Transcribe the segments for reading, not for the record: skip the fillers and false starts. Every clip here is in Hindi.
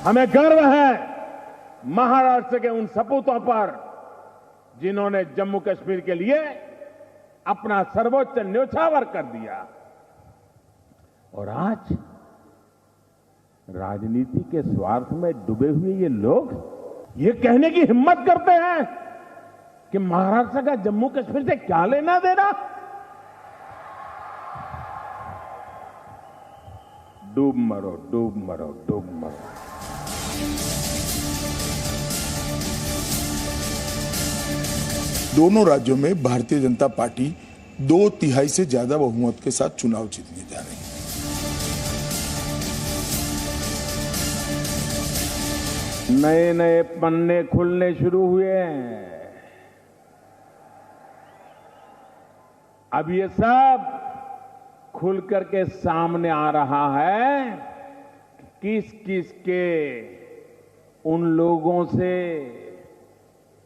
हमें गर्व है महाराष्ट्र के उन सपूतों पर जिन्होंने जम्मू कश्मीर के लिए अपना सर्वोच्च न्योछावर कर दिया। और आज राजनीति के स्वार्थ में डूबे हुए ये लोग ये कहने की हिम्मत करते हैं कि महाराष्ट्र का जम्मू कश्मीर से क्या लेना देना। डूब मरो, डूब मरो, डूब मरो। दोनों राज्यों में भारतीय जनता पार्टी 2/3 से ज्यादा बहुमत के साथ चुनाव जीतने जा रही है। नए नए पन्ने खुलने शुरू हुए हैं। अब ये सब खुल करके सामने आ रहा है किस किस के उन लोगों से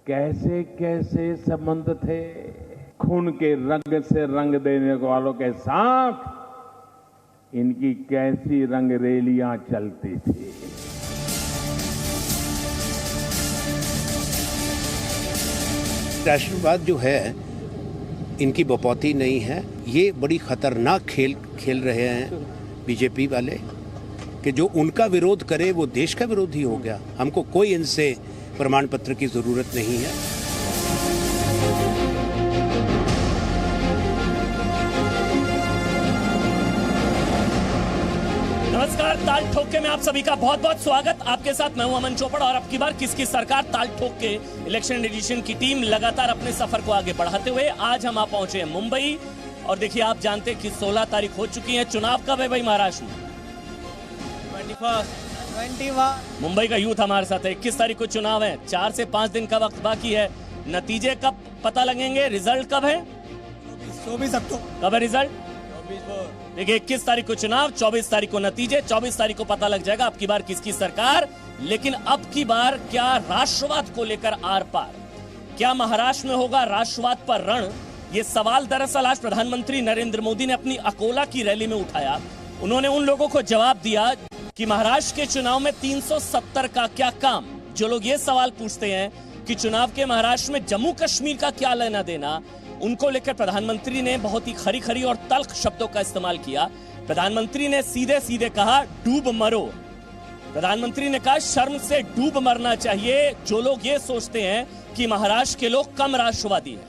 कैसे कैसे संबंध थे। खून के रंग से रंग देने वालों के साथ इनकी कैसी रंगरेलियां चलती थी। राष्ट्रवाद जो है इनकी बपौती नहीं है। ये बड़ी खतरनाक खेल खेल रहे हैं बीजेपी वाले कि जो उनका विरोध करे वो देश का विरोधी हो गया। हमको कोई इनसे प्रमाण पत्र की जरूरत नहीं है। नमस्कार, ताल ठोक के में आप सभी का बहुत बहुत स्वागत। आपके साथ मैं हूं अमन चोपड़ा और अब की बार किसकी सरकार ताल ठोक के इलेक्शन एडिशन की टीम लगातार अपने सफर को आगे बढ़ाते हुए आज हम आप पहुंचे हैं मुंबई। और देखिए, आप जानते हैं कि 16 तारीख हो चुकी है। चुनाव कब है भाई महाराष्ट्र में? 21 मुंबई का यूथ हमारे साथ है। 21 तारीख को चुनाव है। 4 से 5 दिन का वक्त बाकी है। नतीजे कब पता लगेंगे? रिजल्ट कब है? 24 अक्टूबर। कब है रिजल्ट? देखिए, 21 तारीख को चुनाव, 24 तारीख को नतीजे, 24 तारीख को पता लग जाएगा अब की बार किसकी सरकार। लेकिन अब की बार क्या राष्ट्रवाद को लेकर आर पार, क्या महाराष्ट्र में होगा राष्ट्रवाद पर रण? ये सवाल दरअसल आज प्रधानमंत्री नरेंद्र मोदी ने अपनी अकोला की रैली में उठाया। उन्होंने उन लोगों को जवाब दिया कि महाराष्ट्र के चुनाव में 370 का क्या काम। जो लोग ये सवाल पूछते हैं कि चुनाव के महाराष्ट्र में जम्मू कश्मीर का क्या लेना देना, उनको लेकर प्रधानमंत्री ने बहुत ही खरी खरी और तल्ख शब्दों का इस्तेमाल किया। प्रधानमंत्री ने सीधे सीधे कहा, डूब मरो। प्रधानमंत्री ने कहा, शर्म से डूब मरना चाहिए जो लोग ये सोचते हैं कि महाराष्ट्र के लोग कम राष्ट्रवादी हैं,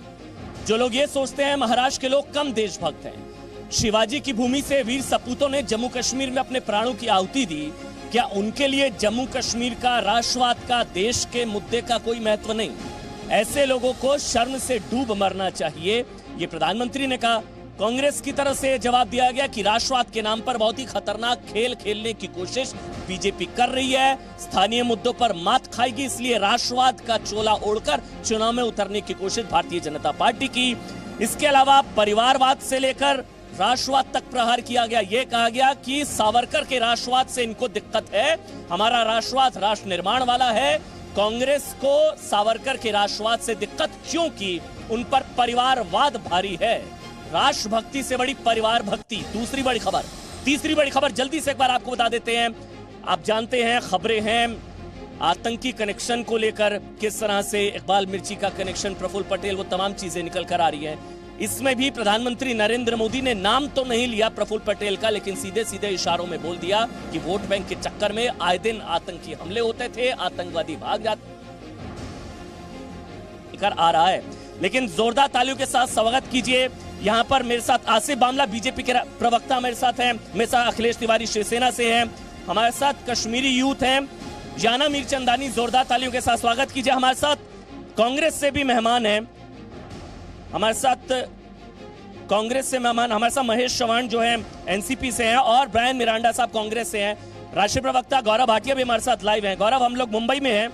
जो लोग ये सोचते हैं महाराष्ट्र के लोग कम देशभक्त हैं। शिवाजी की भूमि से वीर सपूतों ने जम्मू कश्मीर में अपने प्राणों की आहुति दी। क्या उनके लिए जम्मू कश्मीर का, राष्ट्रवाद का, देश के मुद्दे का कोई महत्व नहीं? ऐसे लोगों को शर्म से डूब मरना चाहिए, ये प्रधानमंत्री ने कहा। कांग्रेस की तरफ से जवाब दिया गया कि राष्ट्रवाद के नाम पर बहुत ही खतरनाक खेल खेलने की कोशिश बीजेपी कर रही है। स्थानीय मुद्दों पर मात खाएगी, इसलिए राष्ट्रवाद का चोला ओढ़कर चुनाव में उतरने की कोशिश भारतीय जनता पार्टी की। इसके अलावा परिवारवाद से लेकर राष्ट्रवाद तक प्रहार किया गया। यह कहा गया कि सावरकर के राष्ट्रवाद से इनको दिक्कत है, हमारा राष्ट्रवाद राष्ट्र निर्माण वाला है। कांग्रेस को सावरकर के राष्ट्रवाद से दिक्कत क्योंकि उन पर परिवारवाद भारी है। राष्ट्रभक्ति से बड़ी परिवार भक्ति। दूसरी बड़ी खबर, तीसरी बड़ी खबर जल्दी से एक बार आपको बता देते हैं। आप जानते हैं खबरें हैं आतंकी कनेक्शन को लेकर, किस तरह से इकबाल मिर्ची का कनेक्शन, प्रफुल्ल पटेल, वो तमाम चीजें निकल कर आ रही हैं। इसमें भी प्रधानमंत्री नरेंद्र मोदी ने नाम तो नहीं लिया प्रफुल्ल पटेल का, लेकिन सीधे सीधे इशारों में बोल दिया कि वोट बैंक के चक्कर में आए दिन आतंकी हमले होते थे, आतंकवादी भाग जाते कर आ रहा है। लेकिन जोरदार तालियों के साथ स्वागत कीजिए। यहाँ पर मेरे साथ आसिफ बामला बीजेपी के प्रवक्ता मेरे साथ हैं, मेरे साथ अखिलेश तिवारी शिवसेना से हैं, हमारे साथ कश्मीरी यूथ हैं जाना मीरचंदानी। जोरदार तालियों के साथ स्वागत कीजिए। हमारे साथ कांग्रेस से भी मेहमान हैं, हमारे साथ कांग्रेस से मेहमान, हमारे साथ महेश चौहान जो हैं एनसीपी से हैं और ब्रायन मिरांडा साहब कांग्रेस से हैं। राष्ट्रीय प्रवक्ता गौरव भाटिया भी हमारे साथ लाइव हैं। गौरव, हम लोग मुंबई में हैं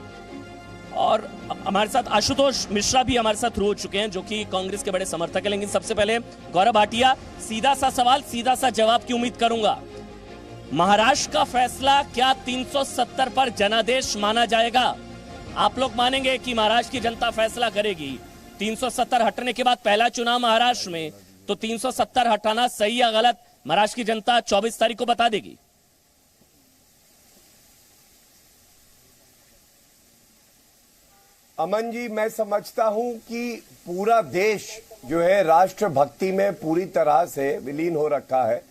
और हमारे साथ आशुतोष मिश्रा भी हमारे साथ हो चुके हैं जो कि कांग्रेस के बड़े समर्थक हैं। लेकिन सबसे पहले गौरव भाटिया, सीधा सा सवाल, सीधा सा जवाब की उम्मीद करूंगा। महाराष्ट्र का फैसला क्या 370 पर जनादेश माना जाएगा? आप लोग मानेंगे कि महाराष्ट्र की जनता फैसला करेगी? 370 हटने के बाद पहला चुनाव महाराष्ट्र में, तो 370 हटाना सही या गलत महाराष्ट्र की जनता 24 तारीख को बता देगी। अमन जी, मैं समझता हूं कि पूरा देश जो है राष्ट्रभक्ति में पूरी तरह से विलीन हो रखा है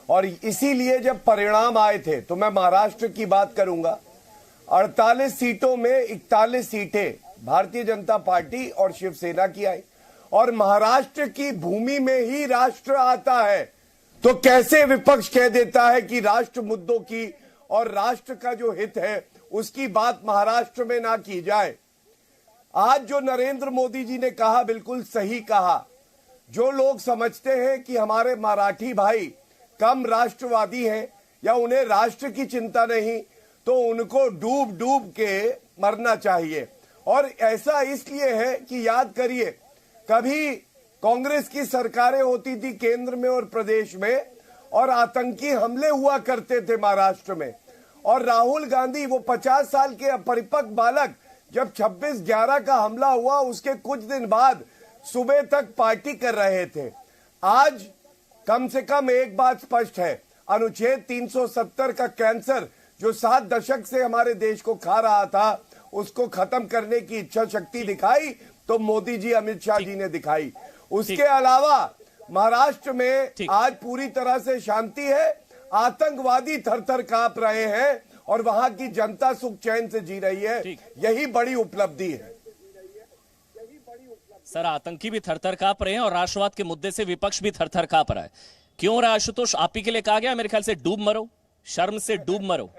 और इसीलिए जब परिणाम आए थे, तो मैं महाराष्ट्र की बात करूंगा, 48 सीटों में 41 सीटें भारतीय जनता पार्टी और शिवसेना की आई और महाराष्ट्र की भूमि में ही राष्ट्र आता है, तो कैसे विपक्ष कह देता है कि राष्ट्र मुद्दों की और राष्ट्र का जो हित है उसकी बात महाराष्ट्र में ना की जाए। आज जो नरेंद्र मोदी जी ने कहा बिल्कुल सही कहा। जो लोग समझते हैं कि हमारे मराठी भाई कम राष्ट्रवादी हैं या उन्हें राष्ट्र की चिंता नहीं, तो उनको डूब डूब के मरना चाहिए। और ऐसा इसलिए है कि याद करिए, कभी कांग्रेस की सरकारें होती थी केंद्र में और प्रदेश में और आतंकी हमले हुआ करते थे महाराष्ट्र में, और राहुल गांधी वो 50 साल के अपरिपक्व बालक जब 26/11 का हमला हुआ उसके कुछ दिन बाद सुबह तक पार्टी कर रहे थे। आज कम से कम एक बात स्पष्ट है, अनुच्छेद 370 का कैंसर जो 7 दशक से हमारे देश को खा रहा था, उसको खत्म करने की इच्छा शक्ति दिखाई तो मोदी जी, अमित शाह जी ने दिखाई। उसके अलावा महाराष्ट्र में आज पूरी तरह से शांति है, आतंकवादी थर-थर कांप रहे हैं और वहां की जनता सुख चैन से जी रही है। यही बड़ी उपलब्धि है। सर, आतंकी भी थर-थर कांप रहे हैं और राष्ट्रवाद के मुद्दे से विपक्ष भी थर-थर कांप रहा है। क्यों रहा आशुतोष? आप ही के लिए कहा गया मेरे ख्याल से, डूब मरो, शर्म से डूब मरो।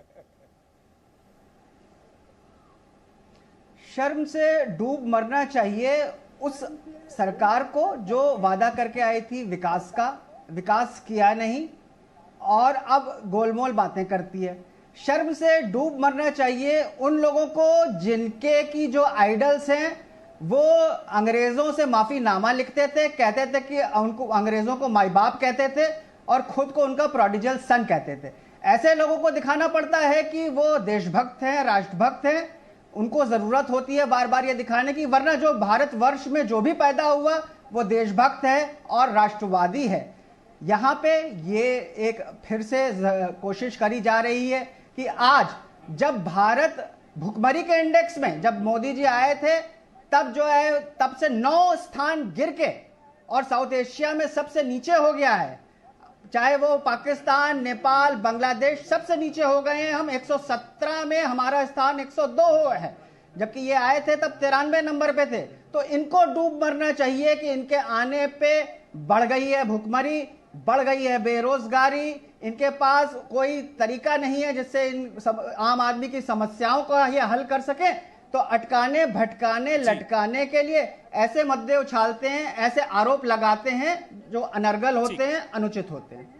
शर्म से डूब मरना चाहिए उस सरकार को जो वादा करके आई थी विकास का, विकास किया नहीं और अब गोलमोल बातें करती है। शर्म से डूब मरना चाहिए उन लोगों को जिनके की जो आइडल्स हैं वो अंग्रेजों से माफीनामा लिखते थे, कहते थे कि उनको अंग्रेजों को माई बाप कहते थे और खुद को उनका प्रोडिजल सन कहते थे। ऐसे लोगों को दिखाना पड़ता है कि वो देशभक्त हैं, राष्ट्रभक्त हैं। उनको जरूरत होती है बार बार ये दिखाने की, वरना जो भारतवर्ष में जो भी पैदा हुआ वो देशभक्त है और राष्ट्रवादी है। यहाँ पे ये एक फिर से कोशिश करी जा रही है कि आज जब भारत भुखमरी के इंडेक्स में जब मोदी जी आए थे तब जो है तब से 9 स्थान गिर के और साउथ एशिया में सबसे नीचे हो गया है। चाहे वो पाकिस्तान, नेपाल, बांग्लादेश सबसे नीचे हो गए हैं। हम 117 में, हमारा स्थान 102 है, जबकि ये आए थे तब 93 नंबर पे थे। तो इनको डूब मरना चाहिए कि इनके आने पे बढ़ गई है भुखमरी, बढ़ गई है बेरोजगारी, इनके पास कोई तरीका नहीं है जिससे आम आदमी की समस्याओं को ये हल कर सके। तो अटकाने, भटकाने, लटकाने के लिए ऐसे मुद्दे उछालते हैं, ऐसे आरोप लगाते हैं जो अनर्गल होते हैं, अनुचित होते हैं।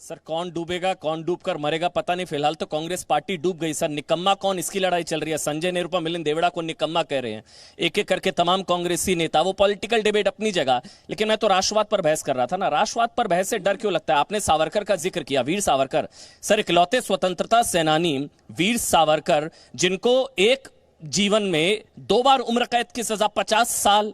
सर, कौन डूबेगा, कौन डूबकर मरेगा पता नहीं। फिलहाल तो कांग्रेस पार्टी डूब गई। सर, निकम्मा कौन, इसकी लड़ाई चल रही है। संजय निरुपम, मिलिंद देवड़ा को निकम्मा कह रहे हैं एक एक करके तमाम कांग्रेसी नेता। वो पॉलिटिकल डिबेट अपनी जगह, लेकिन मैं तो राष्ट्रवाद पर बहस कर रहा था ना। राष्ट्रवाद पर बहस से डर क्यों लगता है? आपने सावरकर का जिक्र किया, वीर सावरकर। सर, इकलौते स्वतंत्रता सेनानी वीर सावरकर, जिनको एक जीवन में 2 बार उम्र कैद की सजा, 50 साल,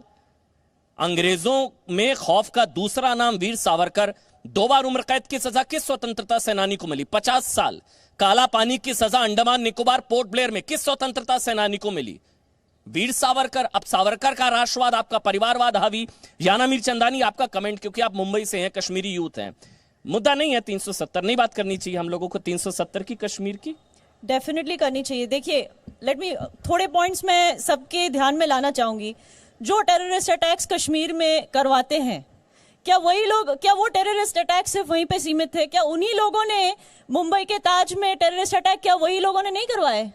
अंग्रेजों में खौफ का दूसरा नाम वीर सावरकर। 2 बार उम्र कैद की सजा किस स्वतंत्रता सेनानी को मिली? 50 साल। काला पानी की सजा अंडमान निकोबार पोर्ट ब्लेयर में किस स्वतंत्रता सेनानी को मिली? वीर सावरकर। अब सावरकर का राष्ट्रवाद, आपका परिवारवाद हावी। याना मीरचंदानी, आपका कमेंट, क्योंकि आप मुंबई से हैं, कश्मीरी यूथ हैं। मुद्दा नहीं है 370, नहीं बात करनी चाहिए हम लोगों को 370 की, कश्मीर की? डेफिनेटली करनी चाहिए। देखिए, लेट मी थोड़े पॉइंट्स में सबके ध्यान में लाना चाहूंगी। जो टेररिस्ट अटैक्स कश्मीर में करवाते हैं, क्या वही लोग, क्या वो टेररिस्ट अटैक सिर्फ वहीं पे सीमित थे? क्या उन्हीं लोगों ने मुंबई के ताज में टेररिस्ट अटैक, क्या वही लोगों ने नहीं करवाए?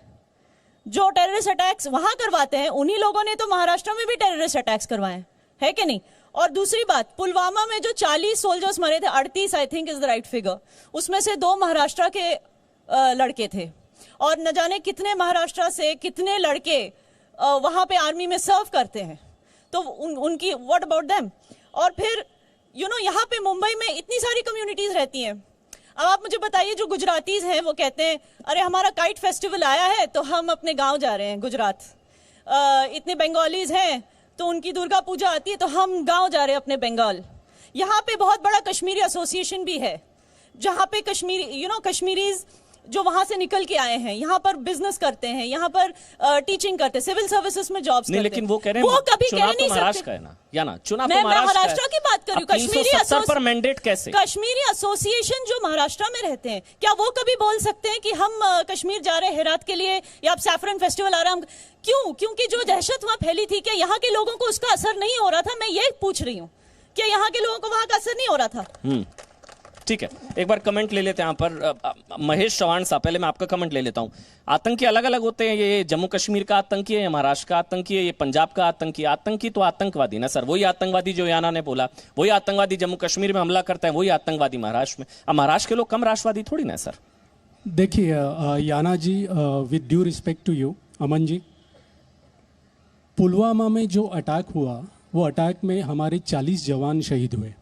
जो टेररिस्ट अटैक्स वहां करवाते हैं उन्हीं लोगों ने तो महाराष्ट्र में भी टेररिस्ट अटैक्स करवाए है कि नहीं? और दूसरी बात, पुलवामा में जो 40 सोल्जर्स मरे थे, 38 I think is the right figure, उसमें से 2 महाराष्ट्र के लड़के थे। और न जाने कितने महाराष्ट्र से कितने लड़के वहां पे आर्मी में सर्व करते हैं। तो उनकी व्हाट अबाउट देम? और फिर यहाँ पे मुंबई में इतनी सारी कम्युनिटीज रहती हैं। अब आप मुझे बताइए, जो गुजरातीज हैं वो कहते हैं अरे हमारा काइट फेस्टिवल आया है तो हम अपने गांव जा रहे हैं गुजरात। इतने बंगालीज हैं तो उनकी दुर्गा पूजा आती है तो हम गांव जा रहे हैं अपने बंगाल। यहाँ पे बहुत बड़ा कश्मीरी एसोसिएशन भी है जहाँ पे कश्मीरीज जो वहां से निकल के आए हैं, यहाँ पर बिजनेस करते हैं, यहाँ पर टीचिंग करते हैं, सिविल सर्विसेज में जॉब्स करते हैं। लेकिन वो कह रहे हैं वो कभी कह चुनाव नहीं तो महाराष्ट्र सकते। का है ना, या ना चुनाव मैं तो महाराष्ट्र की बात कर रही हूँ। 370 पर मैंडेट कैसे? कश्मीरी एसोसिएशन जो महाराष्ट्र में रहते हैं, क्या वो कभी बोल सकते हैं कि हम कश्मीर जा रहे हैं हेरात के लिए, या अब सैफरन फेस्टिवल आ रहा है? क्यों? क्योंकि जो दहशत वहां फैली थी, क्या यहाँ के लोगों को उसका असर नहीं हो रहा था? मैं ये पूछ रही हूँ, क्या यहाँ के लोगों को वहां का असर नहीं हो रहा था? ठीक है, एक बार कमेंट ले लेते हैं यहाँ पर। महेश चौहान साहब, पहले मैं आपका कमेंट ले लेता हूं। आतंकी अलग अलग होते हैं, ये जम्मू कश्मीर का आतंकी है, ये महाराष्ट्र का आतंकी है, ये पंजाब का आतंकी। आतंकी तो आतंकवादी ना सर, वही आतंकवादी जो याना ने बोला, वही आतंकवादी जम्मू कश्मीर में हमला करता है, वही आतंकवादी महाराष्ट्र में। अब महाराष्ट्र के लोग कम राष्ट्रवादी थोड़ी ना सर। देखिए याना जी, with due respect to you Aman ji, Pulwama में जो अटैक हुआ, वो अटैक में हमारे 40 जवान शहीद हुए।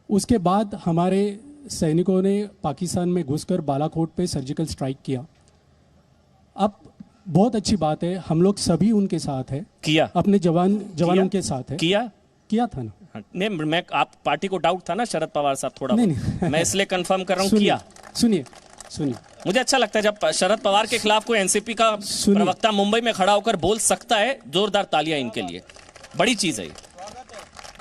उसके बाद हमारे सैनिकों ने पाकिस्तान में घुसकर बालाकोट पे सर्जिकल स्ट्राइक किया। अब बहुत अच्छी बात है, हम लोग सभी उनके साथ है, किया अपने जवानों के साथ है, किया था ना। नहीं, मैं आप पार्टी को डाउट था ना शरद पवार साहब थोड़ा, नहीं। मैं इसलिए कंफर्म कर रहा हूँ, किया। सुनिए, मुझे अच्छा लगता है जब शरद पवार के खिलाफ कोई एनसीपी का प्रवक्ता मुंबई में खड़ा होकर बोल सकता है। जोरदार तालियां इनके लिए, बड़ी चीज है ये।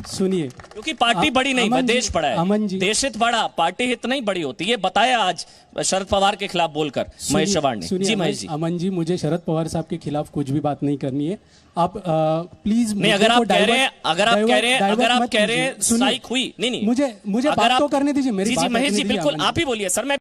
सुनिए, क्योंकि पार्टी बड़ी नहीं, देश बड़ा है, देश हित बड़ा, पार्टी हित नहीं बड़ी होती। ये बताया आज शरद पवार के खिलाफ बोलकर महेश चव्हाण ने। जी महेश जी। अमन जी, मुझे शरद पवार साहब के खिलाफ कुछ भी बात नहीं करनी है। आप प्लीज नहीं, अगर आप कह रहे हैं स्ट्राइक हुई, नहीं, मुझे बात तो करने दीजिए, मेरी बात। महेश जी बिल्कुल आप ही बोलिए सर। मैं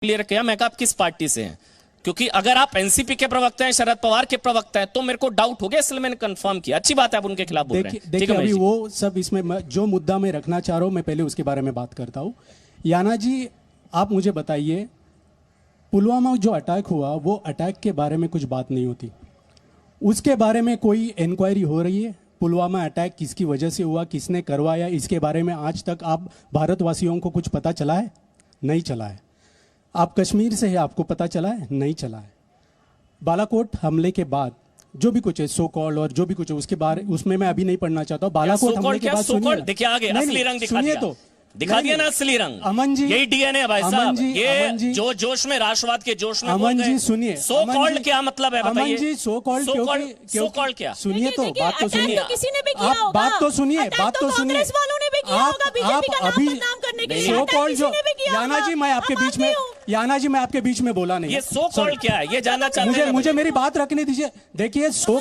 क्लियर किया, मैं कहा आप किस पार्टी से हैं, क्योंकि अगर आप एनसीपी के प्रवक्ता हैं, शरद पवार के प्रवक्ता हैं, तो मेरे को डाउट हो गया, इसलिए मैंने कंफर्म किया। अच्छी बात है आप उनके खिलाफ बोल रहे हैं। देखिए अभी वो सब, इसमें जो मुद्दा मैं रखना चाह रहा हूं, मैं पहले उसके बारे में बात करता हूं। याना जी, आप मुझे बताइए, पुलवामा जो अटैक हुआ, वो अटैक के बारे में कुछ बात नहीं होती, उसके बारे में कोई इंक्वायरी हो रही है? पुलवामा अटैक किसकी वजह से हुआ, किसने करवाया, इसके बारे में आज तक आप भारतवासियों को कुछ पता चला है? नहीं चला है। आप कश्मीर से है, आपको पता चला है? नहीं चला है। बालाकोट हमले के बाद जो भी कुछ है, सो कॉल्ड और जो भी कुछ है, उसके बारे उसमें मैं अभी नहीं पढ़ना चाहता हूँ। बालाकोट हमले के बाद देखिए आगे असली रंग दिखा दिया ना, असली रंग। अमन जी, यही डीएनए है भाई साहब। ये जो जोश में, राष्ट्रवाद के जोश में। अमन जी सुनिए, सो कॉल्ड क्या मतलब है बताइए? Aman ji, so called so called क्या? सुनिए तो, बात तो सुनिए, आप बात तो सुनिए, बात तो सुनिए। आप अभी सो कॉल्ड जो, याना जी मैं आपके बीच में, याना जी मैं आपके बीच में बोला नहीं। ये सो कॉल्ड क्या है, ये जानना चाहते हैं? मुझे मेरी बात रखने दीजिए। देखिए, सो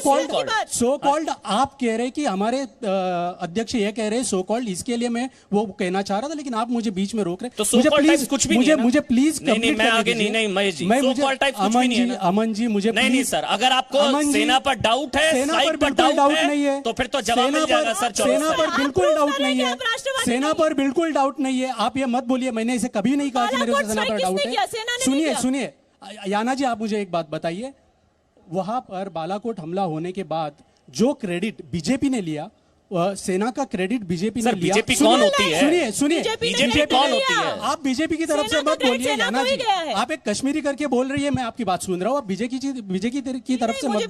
कॉल्ड आप कह रहे कि हमारे अध्यक्ष ये कह रहे सो कॉल्ड, इसके लिए मैं वो कहना चाह रहा था, लेकिन आप मुझे बीच में रोक रहे। तो मुझे प्लीज कुछ भी मुझे प्लीज नहीं, मैं आगे नहीं महेश जी, अमन जी मुझे नहीं सर, अगर आपको सेना पर डाउट है, सेना पर बिल्कुल डाउट नहीं है, तो फिर तो जवाब मिल जाएगा सर। सेना पर बिल्कुल डाउट नहीं है, सेना पर बिल्कुल डाउट नहीं है। आप ये मत बोलिए, मैंने इसे कभी नहीं कहा कि मेरे को सेना पर डाउट है। सुनिए याना जी, आप मुझे एक बात बताइए, वहां पर बालाकोट हमला होने के बाद जो क्रेडिट बीजेपी ने लिया, सेना का क्रेडिट बीजेपी ने लिया। बीजेपी कौन होती है? सुनिए बीजेपी कौन होती है? आप बीजेपी की तरफ से मत बोलिए याना जी, आप एक कश्मीरी करके बोल रही है, मैं आपकी बात सुन रहा हूँ, आप बीजेपी की तरफ से मत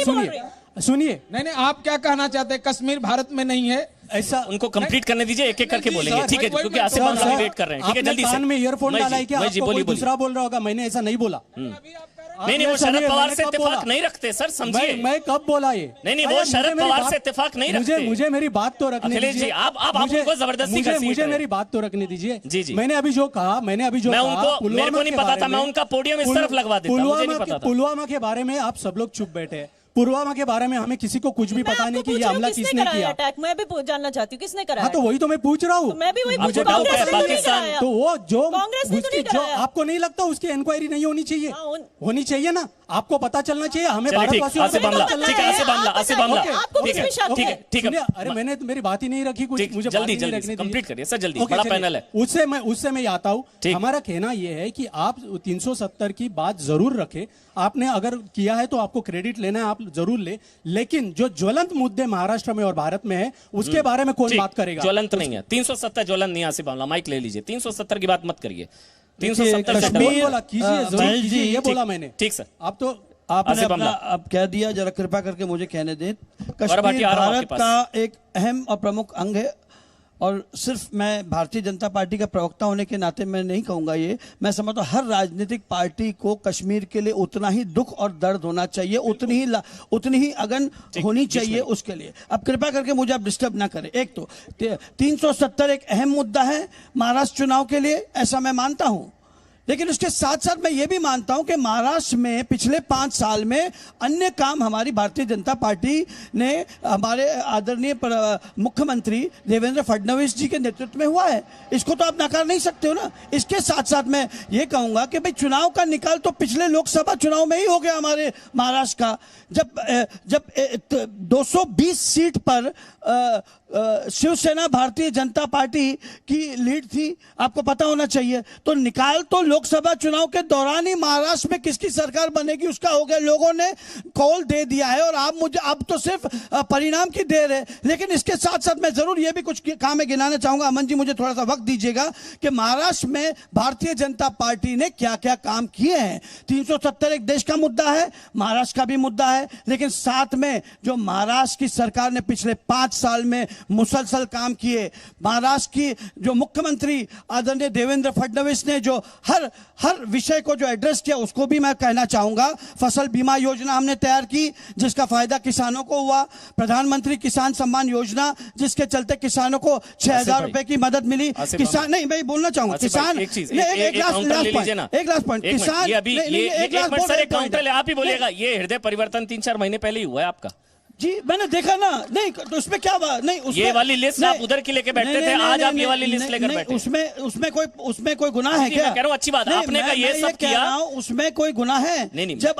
बोलिए। सुनिए, नहीं, आप क्या कहना चाहते हैं? कश्मीर भारत में नहीं है ऐसा? उनको कंप्लीट करने दीजिए, एक एक करके बोलेंगे, ठीक है? क्योंकि आसिफ बांग्ला वेट कर रहे हैं, ठीक है? जल्दी से। कान में ईयरफोन डाला है क्या? आपको कोई दूसरा बोल रहा होगा, मैंने ऐसा नहीं बोला। नहीं, वो शरद पवार से इत्तेफाक नहीं रखते सर, समझिए। मैं कब बोला ये? नहीं, वो शरद पवार से इत्तेफाक नहीं रखते। मुझे मेरी बात तो रखने दीजिए। आप उनको जबरदस्ती मुझे मेरी बात तो रखने दीजिए। जी। मैंने अभी जो कहा, मेरे को नहीं पता था, मैं उनका पोडियम इस तरफ लगवा देता, मुझे नहीं पता था। पुलवामा के बारे में आप सब लोग चुप बैठे हैं। पुलवामा के बारे में हमें किसी को कुछ भी पता नहीं कि ये हमला किसने किया। अटैक मैं भी जानना चाहती हूँ, किसने कराया? हाँ, तो वही तो मैं पूछ रहा हूँ। मैं भी वही मुझे पाकिस्तान, तो वो जो कांग्रेस ने तो नहीं कराया। आपको नहीं लगता उसकी इंक्वायरी नहीं होनी चाहिए? होनी चाहिए ना, आपको पता चलना चाहिए, हमें भारतवासियों को पता चलना चाहिए। ठीक है। अरे मैंने मेरी बात ही नहीं रखी कुछ, मुझे जल्दी कंप्लीट करिए सर, जल्दी, बड़ा पैनल है। उससे मैं आता हूँ। हमारा कहना यह है कि आप 370 की बात जरूर रखें, आपने अगर किया है तो आपको क्रेडिट लेना है, आप जरूर ले, लेकिन जो ज्वलंत मुद्दे महाराष्ट्र में और भारत में है, उसके बारे में कौन बात करेगा? ज्वलंत नहीं है 370, ज्वलंत नहीं है। आसिफ बांग्ला माइक ले लीजिए, 370 की बात मत करिए। 370 बोला कीजिए, ये बोला मैंने। ठीक सर। आप तो आपने आसिफ अपना अमला। अब कह दिया, जरा कृपा करके मुझे कहने दें। कश्मीर भाटिया, आ रहा हूं भारत आपके का एक अहम और प्रमुख अंग है, और सिर्फ मैं भारतीय जनता पार्टी का प्रवक्ता होने के नाते मैं नहीं कहूंगा ये, मैं समझता हूं हर राजनीतिक पार्टी को कश्मीर के लिए उतना ही दुख और दर्द होना चाहिए, उतनी ही अगन होनी चाहिए उसके लिए। अब कृपा करके मुझे आप डिस्टर्ब ना करें। एक तो 370 एक अहम मुद्दा है महाराष्ट्र चुनाव के लिए, ऐसा मैं मानता हूं, लेकिन उसके साथ साथ मैं ये भी मानता हूं कि महाराष्ट्र में पिछले 5 साल में अन्य काम हमारी भारतीय जनता पार्टी ने, हमारे आदरणीय मुख्यमंत्री देवेंद्र फडणवीस जी के नेतृत्व में हुआ है, इसको तो आप नकार नहीं सकते हो ना। इसके साथ साथ मैं ये कहूंगा कि भाई चुनाव का निकाल तो पिछले लोकसभा चुनाव में ही हो गया हमारे महाराष्ट्र का, जब 220 सीट पर शिवसेना भारतीय जनता पार्टी की लीड थी, आपको पता होना चाहिए। तो निकाल तो लोकसभा चुनाव के दौरान ही महाराष्ट्र में किसकी सरकार बनेगी उसका हो गया, लोगों ने कॉल दे दिया है, और अब तो सिर्फ परिणाम की देर है। लेकिन इसके साथ साथ मैं जरूर ये भी कुछ काम में गिनाना चाहूंगा, अमन जी मुझे थोड़ा सा वक्त दीजिएगा, कि महाराष्ट्र में भारतीय जनता पार्टी ने क्या क्या काम किए हैं। 370 एक देश का मुद्दा है, महाराष्ट्र का भी मुद्दा है, लेकिन साथ में जो महाराष्ट्र की सरकार ने पिछले 5 साल में मुसलसल काम किए, महाराष्ट्र की जो मुख्यमंत्री आदरणीय देवेंद्र फडणवीस ने जो हर विषय को जो एड्रेस किया, उसको भी मैं कहना चाहूंगा। फसल बीमा योजना हमने तैयार की जिसका फायदा किसानों को हुआ, प्रधानमंत्री किसान सम्मान योजना जिसके चलते किसानों को 6,000 रुपए की मदद मिली। किसान नहीं, मैं बोलना चाहूंगा, किसान एक लास्ट पॉइंट, किसान आप ही बोलिएगा, ये हृदय परिवर्तन 3-4 महीने पहले ही हुआ है आपका। जी मैंने देखा ना, नहीं तो उसमें क्या बात नहीं, ये वाली लिस्ट आप उधर की लेके बैठते थे, आज आप ये वाली लिस्ट लेकर बैठे। उसमें कोई गुनाह है क्या? मैं कह रहा हूं अच्छी बात, आपने कहा ये सब किया, उसमें कोई गुनाह है? नहीं। जब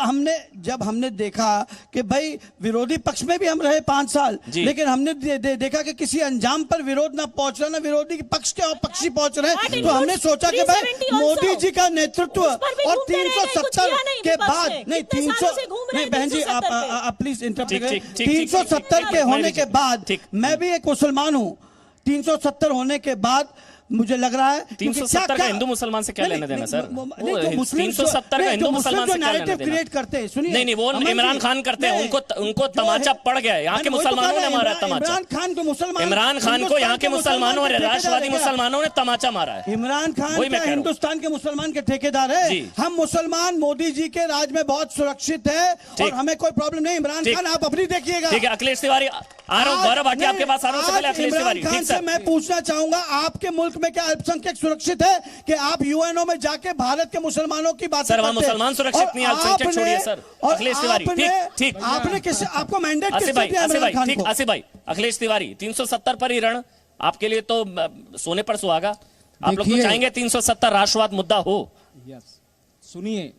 हमने देखा कि भाई विरोधी पक्ष में भी हम रहे 5 साल, लेकिन हमने देखा कि किसी अंजाम पर विरोध ना पहुंच रहा, ना विरोधी पक्ष के और पक्षी पहुंच रहे हैं, तो हमने सोचा कि भाई मोदी जी का नेतृत्व और 370 के बाद नहीं 300 नहीं, बहन जी आप प्लीज इंटरप्ट करें। 370 के होने के बाद, मैं भी एक मुसलमान हूं, 370 होने के बाद मुझे लग रहा है 370 का हिंदू मुसलमान से क्या लेना देना सर? 370 का हिंदू मुसलमान से क्या लेना देना? क्रिएट करते हैं, सुनिए नहीं वो इमरान खान करते हैं, उनको तमाचा पड़ गया, यहाँ के मुसलमानों ने मारा तमाचा। इमरान खान को यहाँ के मुसलमानों और राष्ट्रवादी मुसलमानों ने तमाचा मारा है। इमरान खान क्या हिंदुस्तान के मुसलमान के ठेकेदार है? हम मुसलमान मोदी जी के राज में बहुत सुरक्षित है और हमें कोई प्रॉब्लम नहीं। इमरान खान आप अपनी देखिएगा। ठीक है, अखिलेश तिवारी आ रहा हूँ, गौरव भाटिया आपके पास आ रहा हूँ, पहले अखिलेश तिवारी। इमरान खान से मैं पूछना चाहूंगा, आपके मुल्क में क्या अल्पसंख्यक सुरक्षित है कि आप यूएनओ में जाके भारत के मुसलमानों की बात सर? वहां मुसलमान सुरक्षित नहीं, अल्पसंख्यक छोड़िए सर। अखिलेश तिवारी ठीक, आपने किस आपको मैंडेट आसिफ भाई अखिलेश तिवारी 370 पर ही रण आपके लिए तो सोने पर सुहागा। आप लोग तो चाहेंगे 370 राष्ट्रवाद मुद्दा हो? सुनिए,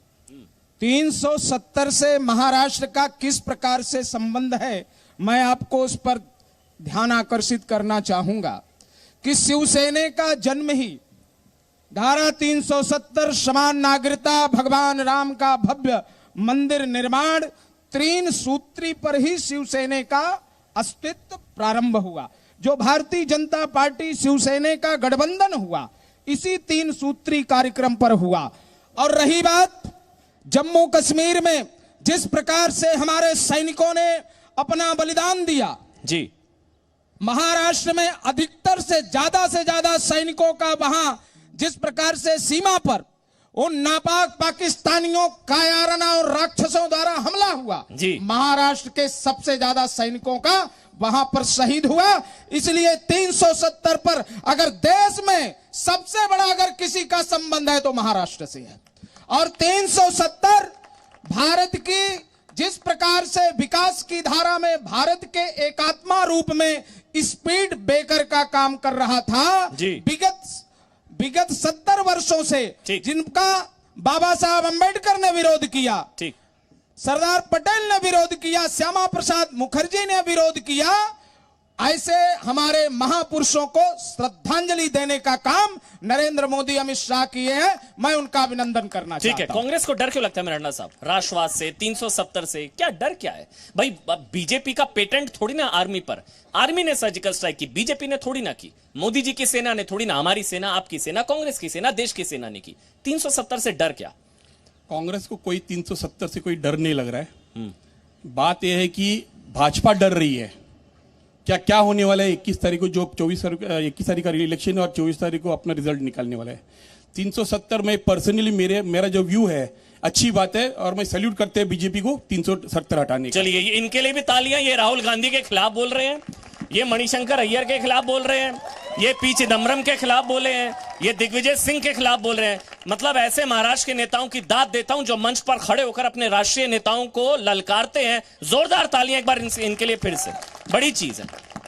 370 से महाराष्ट्र का किस प्रकार से संबंध है, मैं आपको उस पर ध्यान आकर्षित करना चाहूंगा कि शिवसेना का जन्म ही धारा 370 समान नागरिकता, भगवान राम का भव्य मंदिर निर्माण, 3 सूत्री पर ही शिवसेना का अस्तित्व प्रारंभ हुआ। जो भारतीय जनता पार्टी शिवसेना का गठबंधन हुआ, इसी 3 सूत्री कार्यक्रम पर हुआ। और रही बात जम्मू कश्मीर में जिस प्रकार से हमारे सैनिकों ने अपना बलिदान दिया, जी महाराष्ट्र में अधिकतर से ज्यादा सैनिकों का वहां जिस प्रकार से सीमा पर उन नापाक पाकिस्तानियों, कायराना और राक्षसों द्वारा हमला हुआ, महाराष्ट्र के सबसे ज्यादा सैनिकों का वहां पर शहीद हुआ। इसलिए 370 पर अगर देश में सबसे बड़ा अगर किसी का संबंध है तो महाराष्ट्र से है। और 370 भारत की जिस प्रकार से विकास की धारा में भारत के एकात्मा रूप में स्पीड ब्रेकर का काम कर रहा था, विगत 70 वर्षों से जिनका बाबा साहब अंबेडकर ने विरोध किया, सरदार पटेल ने विरोध किया, श्यामा प्रसाद मुखर्जी ने विरोध किया, ऐसे हमारे महापुरुषों को श्रद्धांजलि देने का काम नरेंद्र मोदी, अमित शाह किए हैं। मैं उनका अभिनंदन करना चाहता हूं। ठीक है, कांग्रेस को डर क्यों लगता है मेरा साहब? राष्ट्रवाद से, 370 से क्या डर क्या है भाई? बीजेपी का पेटेंट थोड़ी ना आर्मी पर, आर्मी ने सर्जिकल स्ट्राइक की, बीजेपी ने थोड़ी ना की, मोदी जी की सेना ने थोड़ी ना, हमारी सेना, आपकी सेना, कांग्रेस की सेना, देश की सेना ने की। 370 से डर क्या? कांग्रेस को कोई 370 से कोई डर नहीं लग रहा है। बात यह है कि भाजपा डर रही है क्या होने वाला है 21 तारीख को, जो 21 तारीख का इलेक्शन है और 24 तारीख को अपना रिजल्ट निकालने वाला है। 370 में पर्सनली मेरा जो व्यू है अच्छी बात है और मैं सैल्यूट करते हैं बीजेपी को 370 हटाने। चलिए इनके लिए भी तालियां। ये राहुल गांधी के खिलाफ बोल रहे हैं, ये मणिशंकर अय्यर के खिलाफ बोल रहे हैं, ये पी चिदम्बरम के खिलाफ बोले हैं, ये दिग्विजय सिंह के खिलाफ बोल रहे हैं। मतलब ऐसे महाराष्ट्र के नेताओं की दाद देता हूं जो मंच पर खड़े होकर अपने राष्ट्रीय नेताओं को ललकारते हैं। जोरदार तालियां एक बार इनके लिए फिर से, बड़ी चीज है।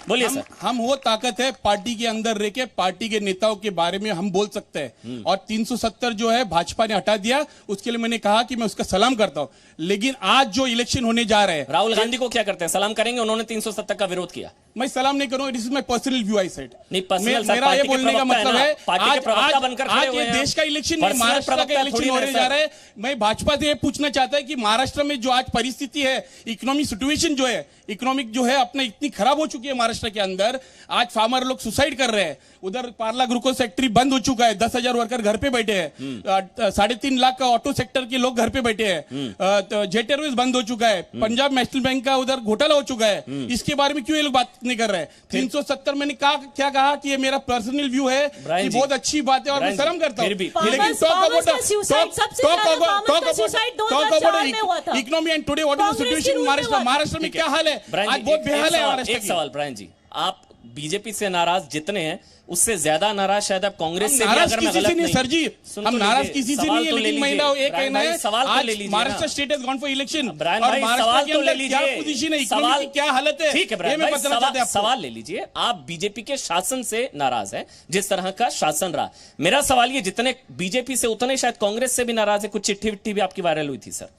बोलिए सर। हम वो ताकत है पार्टी के अंदर रह के पार्टी के नेताओं के बारे में हम बोल सकते हैं। और 370 जो है भाजपा ने हटा दिया, उसके लिए मैंने कहा कि मैं उसका सलाम करता हूं। लेकिन आज जो इलेक्शन होने जा रहे हैं, राहुल गांधी को क्या करते हैं, सलाम करेंगे? उन्होंने 370 का विरोध किया। मैं सलाम नहीं करूंगा, this is my personal view. I said नहीं, पर्सनल मेरा ये बोलने का मतलब है आज ये देश का इलेक्शन नहीं, महाराष्ट्र का इलेक्शन होने जा रहा है। मैं भाजपा से ये पूछना चाहता है कि महाराष्ट्र में जो आज परिस्थिति है, इकोनॉमिक सिचुएशन जो है, इकोनॉमिक जो है अपने इतनी खराब हो चुकी है महाराष्ट्र के अंदर। आज फार्मर लोग सुसाइड कर रहे हैं, उधर पार्ला ग्लूकोज फैक्ट्री बंद हो चुका है, 10,000 वर्कर घर पे बैठे हैं, 3.5 लाख ऑटो सेक्टर के लोग घर पे बैठे हैं, जेट एयरवेज बंद हो चुका है, पंजाब नेशनल बैंक का उधर घोटाला हो चुका है। इसके बारे में क्यों ये लोग बात नहीं कर रहे हैं? 370 मैंने क्या कहा कि ये मेरा पर्सनल व्यू है कि बहुत अच्छी बात है और मैं शर्म करता हूँ। लेकिन economy and today what is the situation Maharashtra में क्या हाल है? आज बहुत बेहाल है महाराष्ट्र। एक सवाल ब्रायन जी, आप बीजेपी से नाराज जितने हैं उससे ज्यादा नाराज शायद आप कांग्रेस से भी, अगर मैं गलत नहीं। सर जी, हम नाराज किसी से नहीं है, लेकिन महिला एक कहना है सवाल तो ले लीजिए। Maharashtra state has gone for election और सवाल तो ले लीजिए, क्या पोजीशन है, इकोनॉमी की क्या हालत है, ठीक है सवाल ले लीजिए। आप बीजेपी के शासन से नाराज है, जिस तरह का शासन रहा। मेरा सवाल ये, जितने बीजेपी से उतने शायद कांग्रेस से भी नाराज है। कुछ चिट्ठी विट्ठी भी आपकी वायरल हुई थी सर।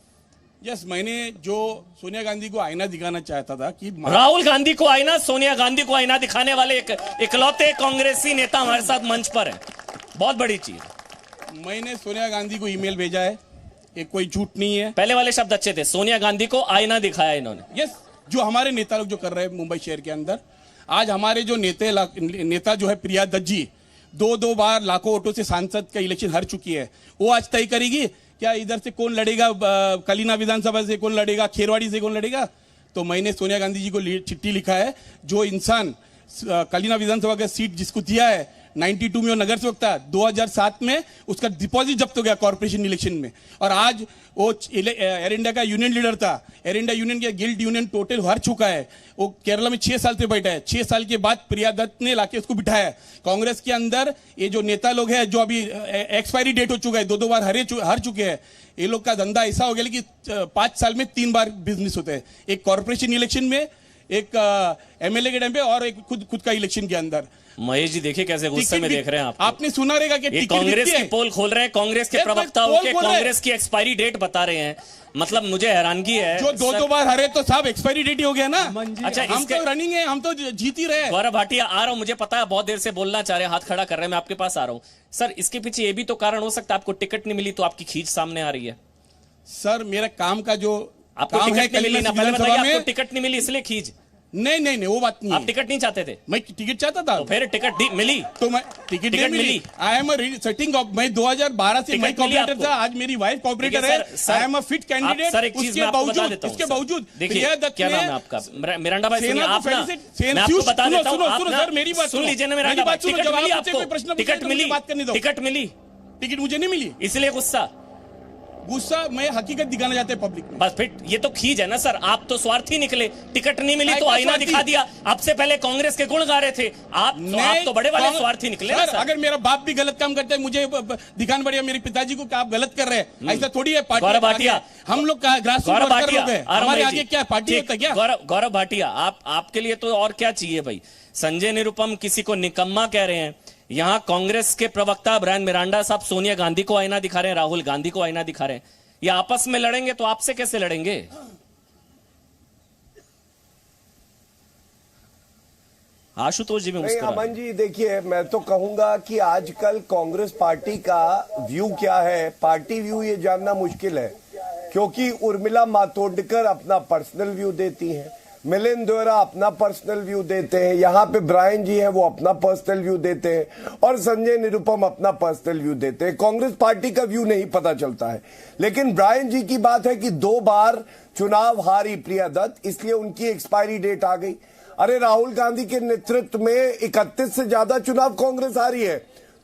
यस, मैंने जो सोनिया गांधी को आईना दिखाना चाहता था कि राहुल गांधी को आईना, सोनिया गांधी को आईना दिखाने वाले इकलौते कांग्रेसी नेता हमारे साथ मंच पर है। बहुत बड़ी चीज। मैंने सोनिया गांधी को ईमेल भेजा है, ये कोई झूठ नहीं है। पहले वाले शब्द अच्छे थे, सोनिया गांधी को आईना दिखाया इन्होंने। यस, जो हमारे नेता लोग जो कर रहे हैं मुंबई शहर के अंदर, आज हमारे जो नेता जो है प्रिया दत्त जी, 2 बार लाखों वोटों से सांसद का इलेक्शन हार चुकी है। वो आज तय करेगी क्या इधर से कौन लड़ेगा, कलीना विधानसभा से कौन लड़ेगा, खेरवाड़ी से कौन लड़ेगा। तो मैंने सोनिया गांधी जी को चिट्ठी लिखा है, जो इंसान कलीना विधानसभा का सीट जिसको दिया है 92 में वो नगर सेवक था, 2007 में उसका डिपॉजिट जब्त हो गया कॉर्पोरेशन इलेक्शन में। और आज वो एयर इंडिया का यूनियन लीडर था, एयर इंडिया यूनियन का गिल्ड यूनियन टोटल हार चुका है। वो केरला में 6 साल से बैठा है। 6 साल के बाद प्रिया दत्त ने लाके उसको बिठाया। कांग्रेस के अंदर ये जो नेता लोग हैं, जो अभी एक्सपायरी डेट हो चुका है, 2 बार हार चुके हैं, ये लोग का धंधा ऐसा हो गया कि 5 साल में 3 बार बिजनेस होता है। एक कॉर्पोरेशन इलेक्शन में, एक एमएलए के टाइम पे और एक खुद का इलेक्शन के अंदर। महेश जी देखिए कैसे गुस्से में देख रहे हैं आप। आपने सुना रहेगा कि कांग्रेस की पोल खोल रहे हैं, कांग्रेस के प्रवक्ता होकर कांग्रेस की एक्सपायरी डेट बता रहे हैं। मतलब मुझे हैरानगी है, जो 2 बार हारे तो साहब एक्सपायरी डेट ही हो गया ना। अच्छा, हम तो रनिंग है, हम तो जीत ही रहे। गौरव भाटिया आ रहा हूं, मुझे पता है बहुत देर से बोलना चाह रहे हैं, हाथ खड़ा कर रहे हैं, मैं आपके पास आ रहा हूं। सर, इसके पीछे ये भी तो कारण हो सकता है, आपको टिकट नहीं मिली तो आपकी खींच सामने आ रही है। सर, मेरा काम का जो आपको टिकट नहीं मिली ना, पहले बताइए, आपको टिकट नहीं मिली इसलिए खींच? नहीं, वो बात नहीं। आप टिकट नहीं चाहते थे? मैं टिकट चाहता था। तो फिर टिकट मिली? तो मैं टिकट मिली। आई एम सेटिंग ऑफ, मैं 2012 से मैं कॉर्पोरेटर था, आज मेरी वाइफ कॉर्पोरेटर है। I am a fit candidate. Sir, एक चीज मैं आपको बता देता हूं। इसके बावजूद देखिए, क्या नाम है आपका? मिरांडा भाई, सुनिए आप ना, मैं आपको बता देता हूं, सर मेरी बात सुन लीजिए ना मिरांडा भाई। टिकट मिली आपको? टिकट मिली? टिकट मिली? टिकट मुझे नहीं मिली, इसलिए गुस्सा मैं हकीकत दिखाना चाहते हैं पब्लिक में। बस फिर ये तो खींच है ना सर, आप तो स्वार्थी निकले। टिकट नहीं मिली तो आईना दिखा दिया। अब से पहले कांग्रेस के गुण गा रहे थे आप तो बड़े वाले स्वार्थी निकले ना सर। अगर मेरा बाप भी गलत काम करता है, मुझे दिखाना पड़ेगा मेरे पिताजी को कि आप गलत कर रहे हैं। ऐसा थोड़ी है। गौरव भाटिया, हम लोग हमारे आगे क्या पार्टी होता है क्या? गौरव भाटिया, आपके लिए तो और क्या चाहिए भाई। संजय निरुपम किसी को निकम्मा कह रहे हैं, यहां कांग्रेस के प्रवक्ता ब्रायन मिरांडा साहब सोनिया गांधी को आईना दिखा रहे हैं, राहुल गांधी को आईना दिखा रहे हैं। ये आपस में लड़ेंगे तो आपसे कैसे लड़ेंगे? आशुतोष जी भी मुस्कुरा रहे हैं। अमन जी देखिए, मैं तो कहूंगा कि आजकल कांग्रेस पार्टी का व्यू क्या है, पार्टी व्यू ये जानना मुश्किल है, क्योंकि उर्मिला मातोंडकर अपना पर्सनल व्यू देती हैं, मिलिंद देवरा अपना पर्सनल व्यू देते हैं, यहां पे ब्रायन जी है वो अपना पर्सनल व्यू देते हैं और संजय निरुपम अपना पर्सनल व्यू देते हैं। कांग्रेस पार्टी का व्यू नहीं पता चलता है। लेकिन ब्रायन जी की बात है कि 2 बार चुनाव हारी प्रिया दत्त, इसलिए उनकी एक्सपायरी डेट आ गई। अरे राहुल गांधी के नेतृत्व में 31 से ज्यादा चुनाव कांग्रेस हारी है,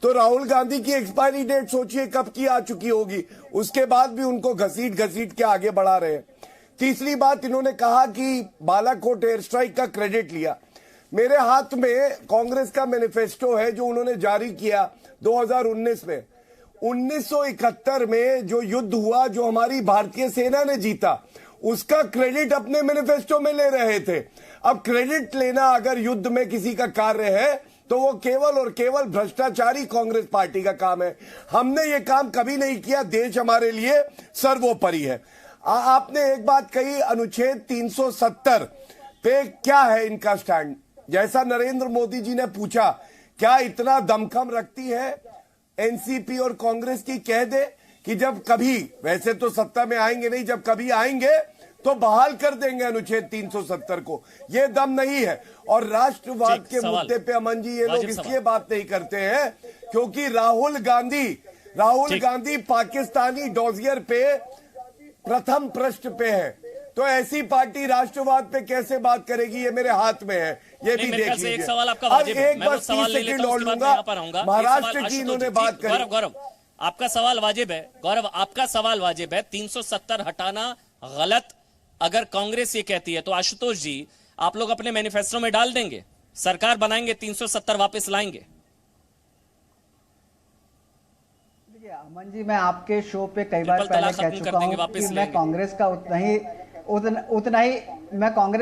तो राहुल गांधी की एक्सपायरी डेट सोचिए कब की आ चुकी होगी। उसके बाद भी उनको घसीट घसीट के आगे बढ़ा रहे हैं। तीसरी बात, इन्होंने कहा कि बालाकोट एयर स्ट्राइक का क्रेडिट लिया। मेरे हाथ में कांग्रेस का मैनिफेस्टो है जो उन्होंने जारी किया 2019 में। 1971 में जो युद्ध हुआ, जो हमारी भारतीय सेना ने जीता, उसका क्रेडिट अपने मैनिफेस्टो में ले रहे थे। अब क्रेडिट लेना अगर युद्ध में किसी का कार्य है तो वो केवल और केवल भ्रष्टाचारी कांग्रेस पार्टी का काम है। हमने ये काम कभी नहीं किया। देश हमारे लिए सर्वोपरि है। आपने एक बात कही, अनुच्छेद 370 पे क्या है इनका स्टैंड? जैसा नरेंद्र मोदी जी ने पूछा, क्या इतना दमखम रखती है एनसीपी और कांग्रेस की, कह दे कि जब कभी, वैसे तो सत्ता में आएंगे नहीं, जब कभी आएंगे तो बहाल कर देंगे अनुच्छेद 370 को। ये दम नहीं है। और राष्ट्रवाद के मुद्दे पे अमन जी ये लोग इसलिए बात नहीं करते हैं क्योंकि राहुल गांधी पाकिस्तानी डॉजियर पे प्रथम पृष्ठ पे है। तो ऐसी पार्टी राष्ट्रवाद पे कैसे बात करेगी, ये मेरे हाथ में है। ये भी देख लीजिए। एक सवाल आपका वाजिब है, मैं वो सवाल ले लेता हूं, उसके बाद मैं यहां पर आऊंगा। महाराष्ट्र की इन्होंने बात करी। गौरव, आपका सवाल वाजिब है। गौरव, आपका सवाल वाजिब है। 370 हटाना गलत अगर कांग्रेस ये कहती है तो आशुतोष जी, आप लोग अपने मैनिफेस्टो में डाल देंगे, सरकार बनाएंगे, 370 वापस लाएंगे? अमन जी, मैं आपके शो पे कई बार पहले कह चुका हूं कि मैं कांग्रेस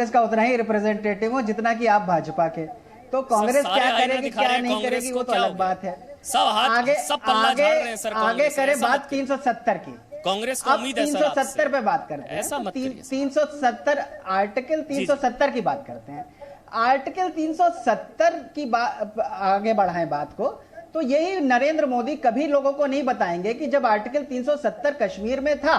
का उतना ही रिप्रेजेंटेटिव हूं जितना कि आप भाजपा के। तो कांग्रेस क्या करेगी क्या नहीं करेगी वो तो अलग बात है। आगे करे बात 370 की। कांग्रेस को उम्मीद है 370 पे बात करते हैं। 370 आर्टिकल 370 की बात करते हैं। आर्टिकल 370 की आगे बढ़ाएं बात को, तो यही नरेंद्र मोदी कभी लोगों को नहीं बताएंगे कि जब आर्टिकल 370 कश्मीर में था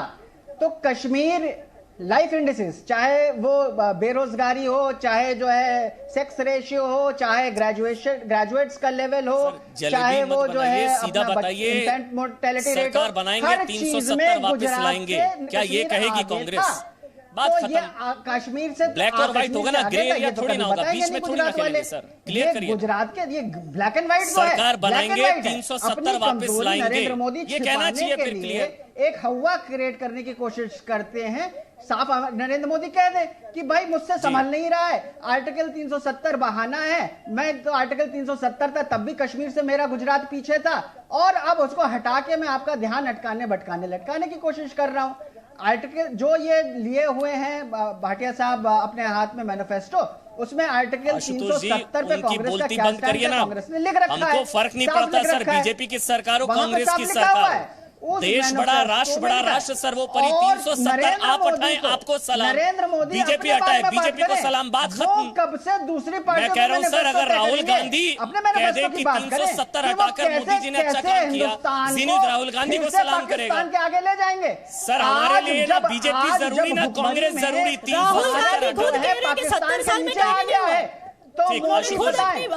तो कश्मीर लाइफ इंडिसेस, चाहे वो बेरोजगारी हो, चाहे जो है सेक्स रेशियो हो, चाहे ग्रेजुएट्स का लेवल हो, चाहे वो जो है सीधा बताइए, इन्फेंट मोर्टेलिटी रेट, सरकार बनाएंगे 370 वापस लाएंगे, क्या ये कहेगी कांग्रेस? बात तो ये कश्मीर से ब्लैक और व्हाइट होगा ना, ग्रे एरिया थोड़ी ना होगा, बीच में थोड़ी ना खेलेंगे सर। क्लियर करिए। गुजरात के ये ब्लैक एंड व्हाइट सरकार बनाएंगे, 370 वापस लाएंगे, नरेंद्र मोदी ये कहना चाहिए फिर क्लियर। एक हवा क्रिएट करने की कोशिश करते हैं। साफ नरेंद्र मोदी कह दे कि भाई मुझसे संभल नहीं रहा है, आर्टिकल 370 बहाना है, मैं तो आर्टिकल 370 था तब भी कश्मीर से मेरा गुजरात पीछे था और अब उसको हटा के मैं आपका ध्यान अटकाने भटकाने लटकाने की कोशिश कर रहा हूं। आर्टिकल जो ये लिए हुए हैं भाटिया साहब अपने हाथ में मैनिफेस्टो, उसमें आर्टिकल 370 पे कांग्रेस का क्या स्टैंड है कांग्रेस ने लिख रखा है। हमको फर्क नहीं पड़ता सर, बीजेपी की सरकार हो कांग्रेस की सरकार, देश बड़ा, राष्ट्र बड़ा, राष्ट्र सर्वोपरि। 370 आप हटाएं, आपको सलाम, बीजेपी हटाए, बीजेपी को सलाम, बात खत्म। कब से दूसरी पार्टी, मैं कह रहा हूं सर, अगर राहुल गांधी कह दे कि 370 हटाकर मोदी जी ने अच्छा काम किया, जीनित राहुल गांधी को सलाम करेगा। के आगे ले जाएंगे सर, हमारे लिए ना बीजेपी जरूरी ना कांग्रेस जरूरी। 370 साल में आ गया है तो मोदी बताएं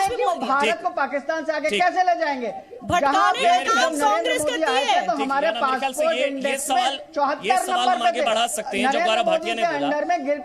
कि वो भारत को पाकिस्तान से आगे कैसे ले जाएंगे। भटकाने का काम कांग्रेस करती है। तो हमारे पासपोर्ट इंडेक्स में 74 नंबर आगे बढ़ा सकते हैं जो गौरव भाटिया ने बोला।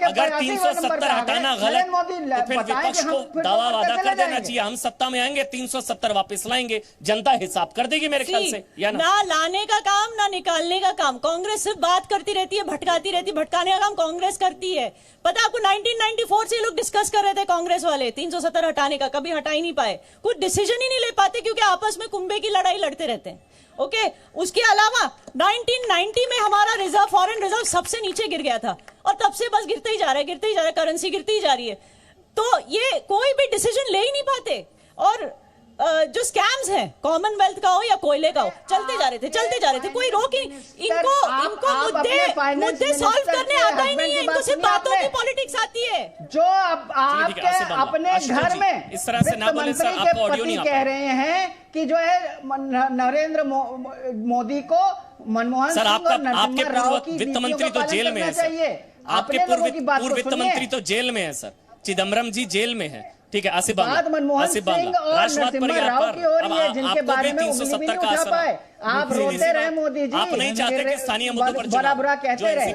अगर 370 हटाना गलत तो फिर विपक्ष को दावा वादा कर देना चाहिए, हम सत्ता में आएंगे 370 वापस लाएंगे, जनता हिसाब कर देगी मेरे ख्याल से। या ना लाने का काम ना निकालने का काम, कांग्रेस सिर्फ बात करती रहती है, भटकाती रहती है। भटकाने का काम कांग्रेस करती है। पता आपको 1994 से लोग डिस्कस कर रहे थे कांग्रेस वाले 370 हटाने का, कभी हटा ही नहीं पाए, कुछ डिसीजन ही नहीं ले पाते क्योंकि आपस में कुंभे की लड़ाई लड़ते रहते हैं। ओके, उसके अलावा 1990 में हमारा रिजर्व, फॉरेन रिजर्व सबसे नीचे गिर गया था और तब से बस गिरते ही जा रहा है, करेंसी गिरती ही जा रही है। तो ये कोई भी डिसीजन ले ही नहीं पाते। और जो स्कैम्स हैं, कॉमनवेल्थ का हो या कोयले का हो, चलते जा रहे थे, कोई रोक ही। इनको मुद्दे सॉल्व करने आता ही नहीं है, इनको सिर्फ बातों की पॉलिटिक्स आती है। जो आपके अपने घर में इस तरह से ना बोले सर, आपको ऑडियो नहीं कह रहे हैं कि जो है नरेंद्र मोदी को मनमोहन सिंह और नरसिम्हा राव की वित्त मंत्री तो जेल में है चाहिए। आपके पूर्व वित्त मंत्री तो जेल में है सर, चिदम्बरम जी जेल में है, ठीक है। आसिफ बामला, मनमोहन आसिफ बामला, सिंह और राष्ट्रवाद पर नरसिम्हा राव की हो रही है, जिनके बारे में उंगली भी नहीं उठा पाए। आप रोते रहे मोदी जी, आप नहीं चाहते कि स्थानीय मुद्दों पर बड़ा बुरा कहते रहे।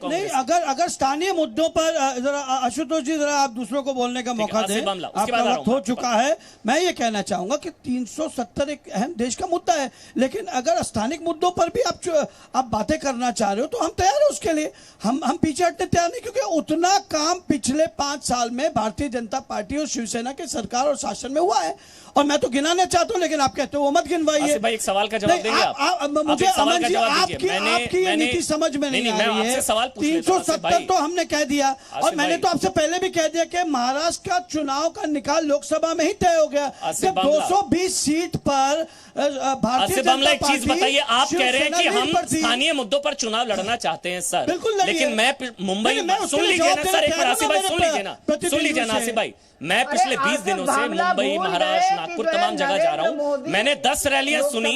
नहीं, अगर स्थानीय मुद्दों पर जरा आशुतोष जी, जरा आप दूसरों को बोलने का मौका दें, आपका वक्त हो चुका है। मैं ये कहना चाहूंगा कि 370 एक अहम देश का मुद्दा है, लेकिन अगर स्थानिक मुद्दों पर भी आप बातें करना चाह रहे हो तो हम तैयार हैं उसके लिए। हम पीछे हटने तैयार नहीं, क्योंकि उतना काम पिछले 5 साल में भारतीय जनता पार्टी और शिवसेना के सरकार और शासन में हुआ है, और मैं तो गिनाना चाहता हूं, लेकिन आप कहते हो वो मत गिनवाइए। भाई एक सवाल का जवाब देंगे आप? मुझे अमन जी, आपकी ये नीति समझ में नहीं आ रही है। 370 तो हमने कह दिया, और मैंने तो आपसे पहले भी कह दिया कि महाराष्ट्र का चुनाव का निकाल लोकसभा में ही तय हो गया। जब 220 सीट पर भारतीय जनता पार्टी, एक चीज बताइए, आप कह रहे हैं कि हम स्थानीय मुद्दों पर चुनाव लड़ना चाहते हैं सर, बिल्कुल, लेकिन मैं मुंबई, सुन लीजिए ना सर, एक बार आसिफ भाई सुन लीजिए ना, सुन लीजिए ना आसिफ भाई, मैं पिछले 20 दिनों से मुंबई, महाराष्ट्र, नागपुर, तमाम जगह जा रहा हूं। मैंने 10 रैलियां सुनी,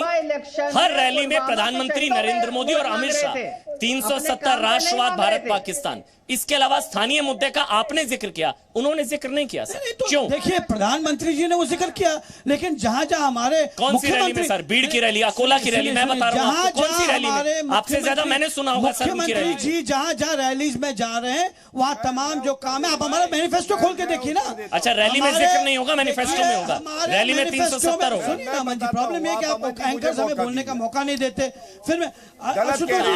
हर रैली में प्रधानमंत्री नरेंद्र मोदी और अमित शाह, 370 राष्ट्रवाद, भारत पाकिस्तान, इसके अलावा स्थानीय मुद्दे का आपने जिक्र किया, उन्होंने जिक्र नहीं किया सर, क्यों? देखिए, प्रधानमंत्री जी ने वो जिक्र किया, लेकिन जहां जहां हमारे कौन सी रैली में सर? बीड़ की रैली, अकोला की रैली, मैं बता रहा हूं, कौन सी रैली में? आपसे ज्यादा मैंने सुना होगा सर उनकी रैली। जी जहां जहां रैलीज में जा रहे हैं, वहां तमाम जो काम है, आप हमारा मैनिफेस्टो खोल के देखिए ना। अच्छा, रैली में जिक्र नहीं होगा, मैनिफेस्टो में होगा, रैली में 370 होगा। सुनिए ना जी, प्रॉब्लम ये कि आप एंकर्स हमें बोलने का मौका नहीं देते। फिर मैं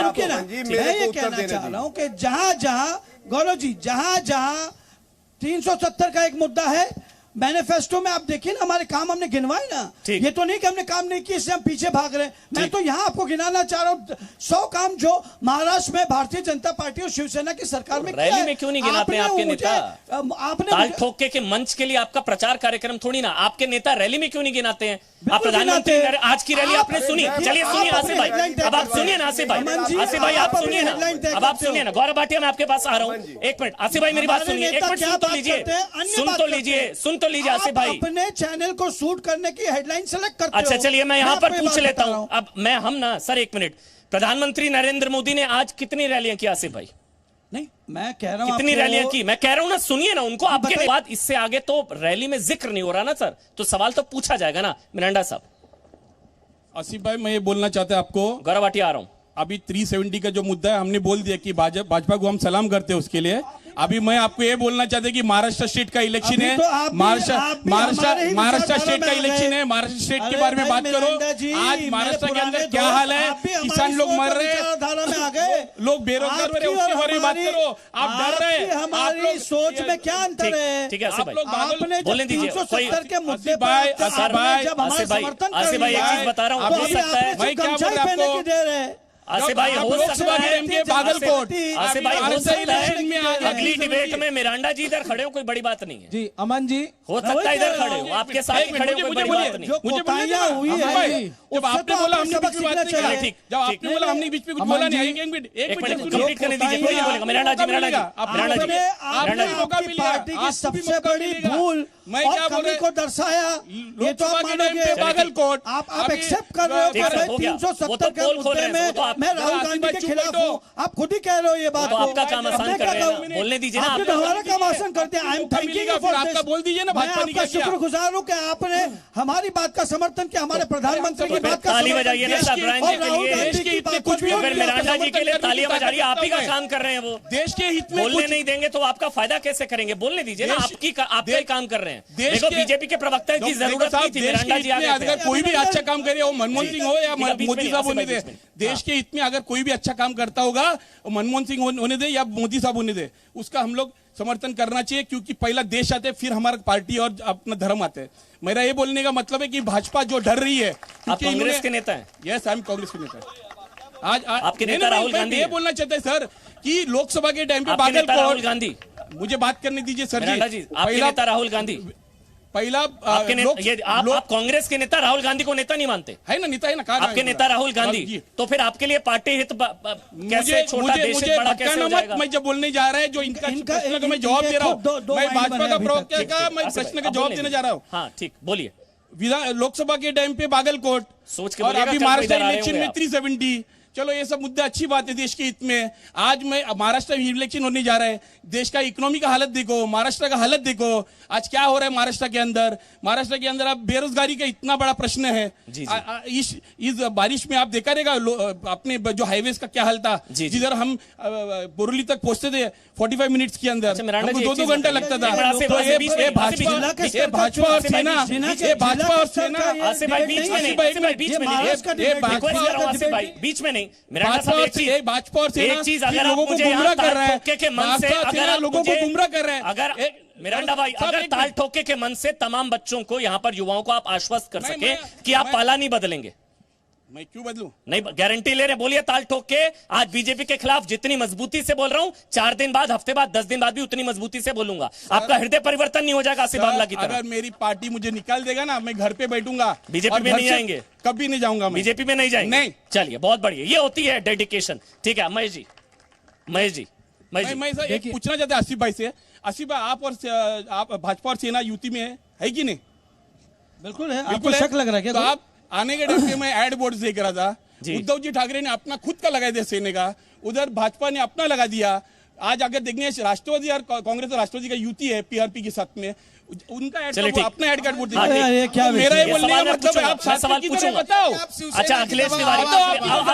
रुकिए ना, मैं ये कहना चाह रहा हूं कि जहां जहां गौरव जी, जहां जहां 370 का एक मुद्दा है, मैनिफेस्टो में आप देखिए ना, हमारे काम हमने गिनवाए ना। ये तो नहीं कि हमने काम नहीं किए इसलिए हम पीछे भाग रहे हैं। मैं तो यहां आपको गिनाना चाह रहा हूं 100 काम जो महाराष्ट्र में भारतीय जनता पार्टी और शिवसेना की सरकार में रैली में क्यों नहीं गिनाते आपके नेता? आपने ताल ठोके के मंच के लिए आपका प्रचार कार्यक्रम थोड़ी ना, आपके नेता रैली में क्यों नहीं गिनाते हैं? आप प्रधानमंत्री आज की रैली आपने सुनी, चलिए सुनिए आसिफ भाई, अब आप सुनिए ना आसिफ भाई, आसिफ भाई आप सुनिए ना, अब आप सुनिए ना। गौरव भाटिया, मैं आपके पास आ रहा हूं, एक मिनट आसिफ भाई मेरी बात सुनिए, एक मिनट सुन तो लीजिए, सुन तो लीजिए, सुन तो लीजिए आसिफ भाई। अपने चैनल को शूट करने की हेडलाइन सेलेक्ट करते हो। अच्छा चलिए, मैं यहां पर पूछ लेता हूं, अब मैं हम ना सर, एक मिनट, प्रधानमंत्री नरेंद्र मोदी ने आज कितनी रैलियां की आसिफ भाई? नहीं, मैं कह रहा हूं कितनी रैलियां की, मैं कह रहा हूं ना, सुनिए ना उनको। आपके बाद इससे आगे तो रैली में जिक्र नहीं हो रहा ना सर, तो सवाल तो पूछा जाएगा ना। मिरांडा साहब। आसिफ भाई, मैं ये बोलना चाहता हूं आपको, गौरव भाटिया आ रहा हूं। अभी 370 का जो मुद्दा है, हमने बोल दिया कि भाजपा को हम सलाम करते हैं उसके लिए। अभी मैं आपको ये बोलना चाहता हूं कि महाराष्ट्र स्टेट का इलेक्शन है, महाराष्ट्र स्टेट का इलेक्शन है, महाराष्ट्र स्टेट के बारे में बात करो। आज महाराष्ट्र के अंदर क्या हाल है, किसान लोग मर रहे हैं, लोग बेरोजगार हो रहे हैं, उसके बारे में बात करो। आप डर रहे हैं, हमारी सोच में क्या अंतर है? ठीक है आसिफ भाई, आपने बोलने दीजिए। 370 के मुद्दे पर आसिफ भाई एक चीज बता रहा हूं, हो सकता है भाई, क्या बोल रहे हैं आपको आसिफ भाई, हो सकता है बागलकोट, आसिफ भाई हो सकता है अगली डिबेट में मिरांडा जी इधर खड़े हो, कोई बड़ी बात नहीं है जी। अमन जी हो सकता है इधर खड़े हो, आपके साथ ही खड़े हो, कोई बड़ी बात नहीं। जब आपने बोला हमने बीच में बात नहीं करी, ठीक, जब आपने बोला हमने बीच में कुछ बोला नहीं, एक मिनट कंप्लीट करने दीजिए, कोई नहीं बोलेगा। मिरांडा जी, मिरांडा जी, मौका मिलेगा। पार्टी की सबसे बड़ी भूल मैं क्या बोल रहा को दर्शाया, ये तो आप मानोगे। बागलकोट आप एक्सेप्ट कर रहे हो 370 के मुद्दे में मैं राहुल गांधी के खिलाफ हूँ, आप खुद ही कह रहे हो ये बात। आपका काम आसान कर रहे हैं, बोलने दीजिए ना। आपने हमारा काम आसान करते हैं। I am thanking you for this. बोल दीजिए ना, मैं आपका शुक्रगुजार हूँ कि आपने हमारी बात का समर्थन किया, हमारे प्रधानमंत्री की बात का ताली बजाइए ना सर, कुछ भी अगर मिरांडा जी के लिए तालियां बजाइए, आप ही का काम कर रहे हैं वो। देश के हित में बोलने नहीं देंगे तो आपका फायदा कैसे करेंगे? बोलने दीजिए ना, आपका ही काम कर रहे हैं। देखो बीजेपी के प्रवक्ता की जरूरत नहीं थी, मिरांडा जी अगर कोई भी अच्छा काम करे, वो मनमोहन सिंह हो या मोदी साहब होने दे, देश के हित में अगर कोई भी अच्छा काम करता होगा, मनमोहन सिंह होने दे या मोदी साहब होने दे, उसका हम लोग समर्थन करना चाहिए, क्योंकि पहला देश आते हैं, फिर हमारा पार्टी और अपना धर्म आते हैं। मेरा ये बोलने का मतलब है कि भाजपा जो डर रही है, आप कांग्रेस के नेता हैं? यस, आई एम कांग्रेस के नेता। आज आपके नेता राहुल गांधी ये बोलना चाहते हैं सर कि लोकसभा के टाइम पे बागलकोट राहुल गांधी, मुझे बात करने दीजिए सर जी। आपके नेता राहुल गांधी पहला आप कांग्रेस के नेता राहुल गांधी को नेता नहीं मानते? है ना, नेता है ना, आपके नेता राहुल गांधी, तो फिर आपके लिए पार्टी हित कैसे छोटा देश बड़ा कैसे हो जाएगा? मैं जब बोलने जा रहा है, जो इनका प्रश्न का मैं जवाब दे रहा हूँ, मैं भाजपा का प्रवक्ता का मैं प्रश्न का जवाब देने जा रहा हूँ। हाँ ठीक, बोलिए। लोकसभा के टाइम पे बागलकोट, सोच के और अभी महाराष्ट्र इलेक्शन में 370, चलो ये सब मुद्दे अच्छी बात है देश के हित में। आज मैं महाराष्ट्र में इलेक्शन होने जा रहा है, देश का इकोनॉमी का हालत देखो, महाराष्ट्र का हालत देखो, आज क्या हो रहा है महाराष्ट्र के अंदर। महाराष्ट्र के अंदर अब बेरोजगारी का इतना बड़ा प्रश्न है। इस बारिश में आप देखा रहेगा अपने जो हाईवेज का क्या हाल था, जिधर हम बोरली तक पहुंचते थे 45 मिनट्स के अंदर, हमको 2-2 घंटा लगता था। तो ये भाजपा और सेना, ये भाजपा और सेना बीच में नहीं, भाजपा और सेना एक चीज अगर लोगों को गुमराह कर रहा है, के मन से अगर लोगों को गुमराह कर रहा है, अगर मिरांडा भाई अगर ताल ठोके के मन से तमाम बच्चों को, यहाँ पर युवाओं को आप आश्वस्त कर सके कि आप पाला नहीं बदलेंगे। मैं क्यों बदलूं? नहीं, गारंटी ले रहे, बोलिए ताल ठोक के। आज बीजेपी के खिलाफ जितनी मजबूती से बोल रहा हूं, 4 दिन बाद, हफ्ते बाद, 10 दिन बाद भी उतनी मजबूती से बोलूंगा। आपका हृदय परिवर्तन नहीं हो जाएगा आसिफ बावला की तरह। अगर मेरी पार्टी मुझे निकाल देगा ना, मैं घर पे बैठूंगा। बीजेपी में नहीं जाएंगे, कभी नहीं जाऊंगा। बीजेपी में नहीं जाएंगे। नहीं, चलिए, बहुत बढ़िया, ये होती है डेडिकेशन। ठीक है महेश जी, मैं एक पूछना चाहता आसिफ भाई से। आसिफ भाई, आप भाजपा और सेना युति में है कि नहीं? बिल्कुल है। आपको शक लग रहा है क्या? तो आप आने के टाइम पे मैं एड बोर्ड देख रहा था, उद्धव जी ठाकरे ने अपना खुद का लगाया दिया सेने का, उधर भाजपा ने अपना लगा दिया। आज अगर देखने राष्ट्रवादी और कांग्रेस और राष्ट्रवादी का युति है पीआरपी के साथ में, उनका अपना एड कार्ड बोर्ड मेरा ये बोलने का मतलब है, आप सवाल पूछो बताओ। अच्छा अखिलेश तिवारी,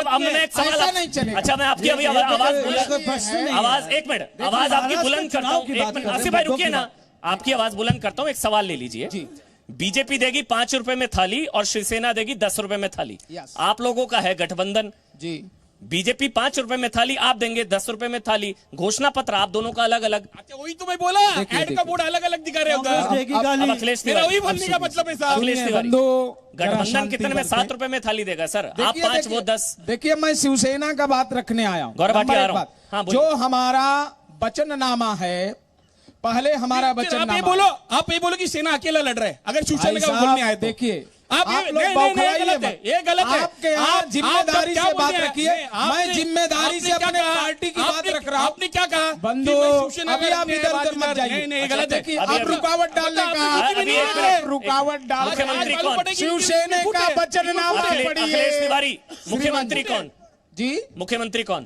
अब मैं एक सवाल, अच्छा मैं आपकी अभी आवाज, एक मिनट, आवाज आपकी बुलंद करता हूँ। आसिफ भाई रुकिए ना, आपकी आवाज बुलंद करता हूँ। एक सवाल ले लीजिए। बीजेपी देगी 5 रुपए में थाली और शिवसेना देगी 10 रुपए में थाली। आप लोगों का है गठबंधन जी। बीजेपी 5 रुपए में थाली, आप देंगे 10 रुपए में थाली। घोषणा पत्र आप दोनों का अलग अलग। अच्छा वही तो मैं बोला, एड का बोर्ड अलग अलग दिखा रहे होगा। अखिलेश तिवारी, वही बोलने का मतलब है साहब। अखिलेश तिवारी, गठबंधन कितने में 7 रुपए में थाली देगा सर? आप 5 वो 10। देखिए मैं शिवसेना का बात रखने आया हूँ। गौरव भाटिया आ रहा हूँ। जो हमारा वचननामा है, पहले हमारा वचननामा, आप ये बोलो कि सेना अकेला लड़ रहा है। अगर शिवसेना का बोलने आए, देखिए आप लोग ये गलत है। आपके यहाँ जिम्मेदारी से बात रखिए। मैं जिम्मेदारी से अपने पार्टी की बात रख रहा हूँ। आपने क्या कहा? बंधु अभी आप इधर उधर मत जाइए। नहीं गलत है। आप रुकावट डालने का, रुकावट डाल, शिवसेना का वचननामा पढ़िए। अखिलेश तिवारी, मुख्यमंत्री कौन जी? मुख्यमंत्री कौन?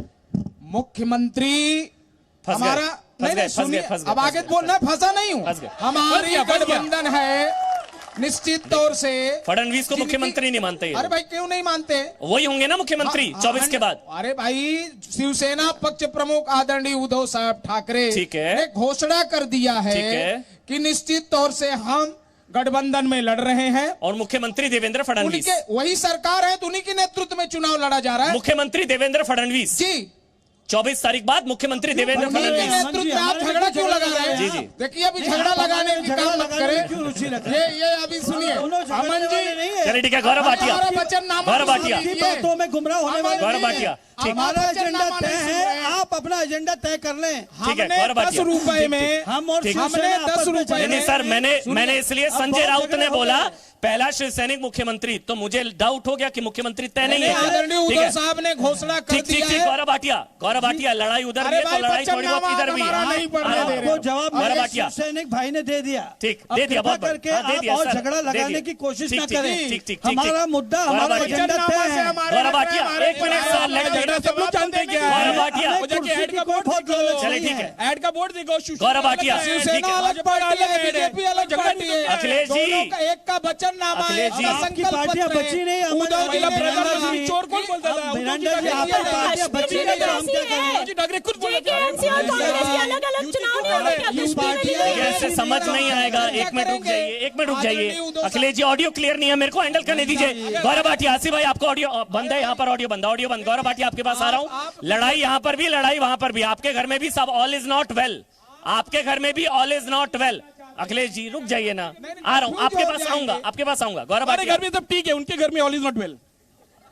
मुख्यमंत्री हमारा, नहीं सुनिए, अब आगे बोलना, फंसा नहीं हूँ। हमारी गठबंधन है निश्चित तौर से। फडणवीस को मुख्यमंत्री नहीं मानते? अरे भाई क्यों नहीं मानते? वही होंगे ना मुख्यमंत्री 24 के बाद। अरे भाई शिवसेना पक्ष प्रमुख आदरणीय उद्धव साहब ठाकरे ने घोषणा कर दिया है कि निश्चित तौर से हम गठबंधन में लड़ रहे हैं। और मुख्यमंत्री देवेंद्र फडणवीस, वही सरकार है तो उन्हीं के नेतृत्व में चुनाव लड़ा जा रहा है। मुख्यमंत्री देवेंद्र फडणवीस जी, 24 तारीख बाद मुख्यमंत्री देवेंद्र फडणवीस नेतृत्व। आप झगड़ा क्यों लगा रहे हैं? जी जी, देखिए अभी झगड़ा लगाने की काम मत करें। ये अभी सुनिए अमन जी। चलिए ठीक है, गौरव भाटिया, गौरव भाटिया, बातों में गुमराह होने वाले गौरव भाटिया, हमारा एजेंडा तय है, आप अपना एजेंडा तय कर लें। ठीक है, गौरव भाटिया, 10 रुपए में हमने 10 रुपए। नहीं सर, मैंने इसलिए संजय राउत ने बोला पहला शिवसैनिक मुख्यमंत्री, तो मुझे डाउट हो गया कि मुख्यमंत्री तय नहीं है। आदरणीय उद्धव साहब ने घोषणा कर दिया है। गौरव भाटिया, लड़ाई उधर भी है तो लड़ाई थोड़ी बहुत इधर भी है। वो जवाब शिवसैनिक भाई ने दे दिया। ठीक, दे दिया, बहुत करके आप और झगड़ा लगाने की कोशिश न करें। हमारा मुद्दा, हमारा एजेंडा तय है। गौरव भाटिया, एक मिनट सर, सब लोग जानते हैं क्या? गौरव भाटिया, एड का बोर्ड चलिए ठीक है, एड का बोर्ड देखो। गौरव भाटिया, शिवसेना अलग पार्टी है, बीजेपी अलग पार्टी है। अखिलेश जी, एक का वचननामा है, आपकी पार्टियां बची नहीं। चोर कौन बोलता था? पार्टियां बची नहीं, हम क्या करें? ठाकरे खुद ऐसे समझ नहीं आएगा। एक मिनट रुक जाइए। अखिलेश जी ऑडियो क्लियर नहीं है, मेरे को हैंडल करने दीजिए। गौरव भाटिया, आसिफ भाई आपको ऑडियो बंद है, यहाँ पर ऑडियो बंद। गौरव भाटिया आपके पास आ रहा हूँ। लड़ाई यहाँ पर भी, लड़ाई वहां पर भी। आपके घर में भी सब ऑल इज नॉट वेल, आपके घर में भी all is not well. Akhilesh ji रुक जाइए ना, आ रहा हूँ, आपके पास आऊंगा। गौरव भाटिया, घर में सब ठीक है, उनके घर में ऑल इज नॉट वेल।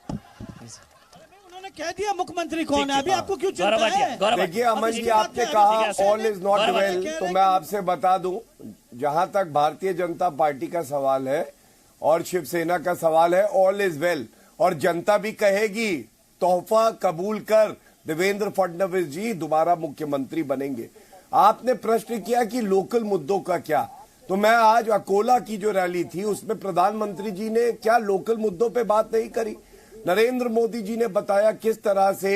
उन्होंने कह दिया मुख्यमंत्री कौन है, अभी आपको क्यों चिंता है? देखिए अमन जी, आपने कहा ऑल इज नॉट वेल, तो मैं आपसे बता दूं, जहां तक भारतीय जनता पार्टी का सवाल है और शिवसेना का सवाल है, ऑल इज वेल। और जनता भी कहेगी तोहफा कबूल कर, देवेंद्र फडणवीस जी दोबारा मुख्यमंत्री बनेंगे। आपने प्रश्न किया कि लोकल मुद्दों का क्या, तो मैं आज अकोला की जो रैली थी उसमें प्रधानमंत्री जी ने क्या लोकल मुद्दों पे बात नहीं करी? नरेंद्र मोदी जी ने बताया किस तरह से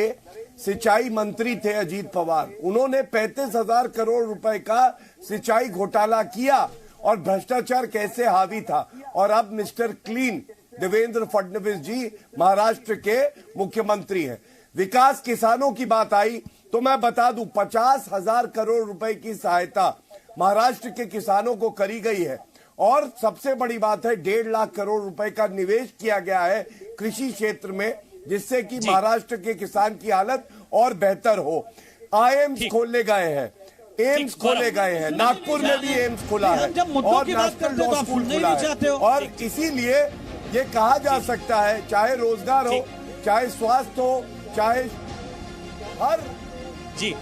सिंचाई मंत्री थे अजीत पवार, उन्होंने 35,000 करोड़ रुपए का सिंचाई घोटाला किया और भ्रष्टाचार कैसे हावी था। और अब मिस्टर क्लीन देवेंद्र फडणवीस जी महाराष्ट्र के मुख्यमंत्री हैं। विकास किसानों की बात आई तो मैं बता दूं 50,000 करोड़ रुपए की सहायता महाराष्ट्र के किसानों को करी गई है। और सबसे बड़ी बात है 1.5 लाख करोड़ रुपए का निवेश किया गया है कृषि क्षेत्र में, जिससे कि महाराष्ट्र के किसान की हालत और बेहतर हो। आईएम्स खोले गए हैं, एम्स खोले गए हैं, नागपुर में भी एम्स खुला है और नेशनल लॉ स्कूल खुला है। और इसीलिए ये कहा जा सकता है चाहे रोजगार हो, चाहे स्वास्थ्य हो, चाहे हर जी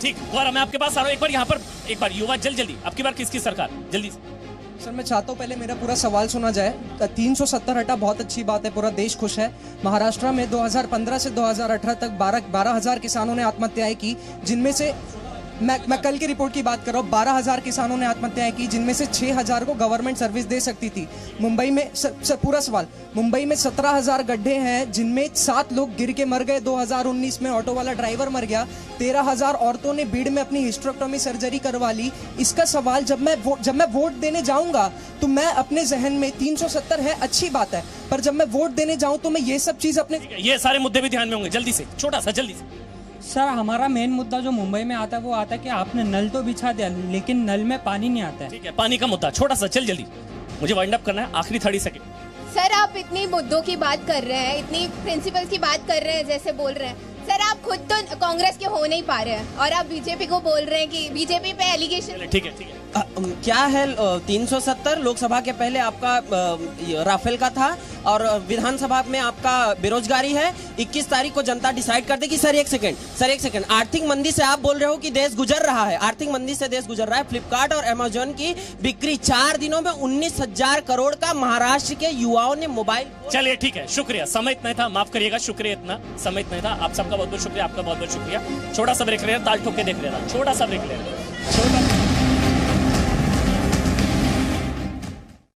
ठीक। गौरव मैं आपके पास आ रहा हूं, एक बार यहाँ पर एक बार युवा जल्दी आपकी बार किसकी सरकार जल्दी से। सर मैं चाहता हूँ पहले मेरा पूरा सवाल सुना जाए। 370 हटा बहुत अच्छी बात है, पूरा देश खुश है। महाराष्ट्र में 2015 से 2018 तक 12,000 किसानों ने आत्महत्याएं की, जिनमें से मैं कल की रिपोर्ट की बात कर रहा हूँ। 12,000 किसानों ने आत्महत्याएं की, जिनमें से 6,000 को गवर्नमेंट सर्विस दे सकती थी। मुंबई में पूरा सवाल, मुंबई में 17,000 गड्ढे हैं, जिनमें 7 लोग गिर के मर गए। 2019 में ऑटो वाला ड्राइवर मर गया। 13,000 औरतों ने भीड़ में अपनी हिस्टेरेक्टोमी सर्जरी करवा ली। इसका सवाल जब मैं वोट देने जाऊंगा तो मैं अपने जहन में 370 है अच्छी बात है, पर जब मैं वोट देने जाऊं तो मैं ये सब चीज अपने ये सारे मुद्दे भी ध्यान में होंगे। जल्दी से छोटा सा जल्दी से। सर हमारा मेन मुद्दा जो मुंबई में आता है वो आता है कि आपने नल तो बिछा दिया लेकिन नल में पानी नहीं आता है। ठीक है, पानी का मुद्दा छोटा सा चल जल्दी, मुझे वाइंड अप करना है, आखिरी 30 सेकंड। सर आप इतनी मुद्दों की बात कर रहे हैं, इतनी प्रिंसिपल की बात कर रहे हैं, जैसे बोल रहे हैं सर आप खुद तो कांग्रेस के हो नहीं पा रहे हैं और आप बीजेपी को बोल रहे हैं कि बीजेपी पे एलिगेशन। ठीक है ठीक है। क्या है 370 लोकसभा के पहले आपका राफेल का था और विधानसभा में आपका बेरोजगारी है। 21 तारीख को जनता डिसाइड कर देगी। सर एक सेकंड आर्थिक मंदी से आप बोल रहे हो कि देश गुजर रहा है, आर्थिक मंदी से देश गुजर रहा है। फ्लिपकार्ट और अमेजोन की बिक्री 4 दिनों में 19,000 करोड़ का महाराष्ट्र के युवाओं ने मोबाइल। चलिए ठीक है, शुक्रिया, समय इतना था, माफ करिएगा, शुक्रिया, इतना समय इतना था। आप सबका बहुत बहुत शुक्रिया, आपका बहुत बहुत शुक्रिया। छोटा सा ब्रेक ले रहे, ताल ठोक के देख रहे था, छोटा सा ब्रेक ले रहे।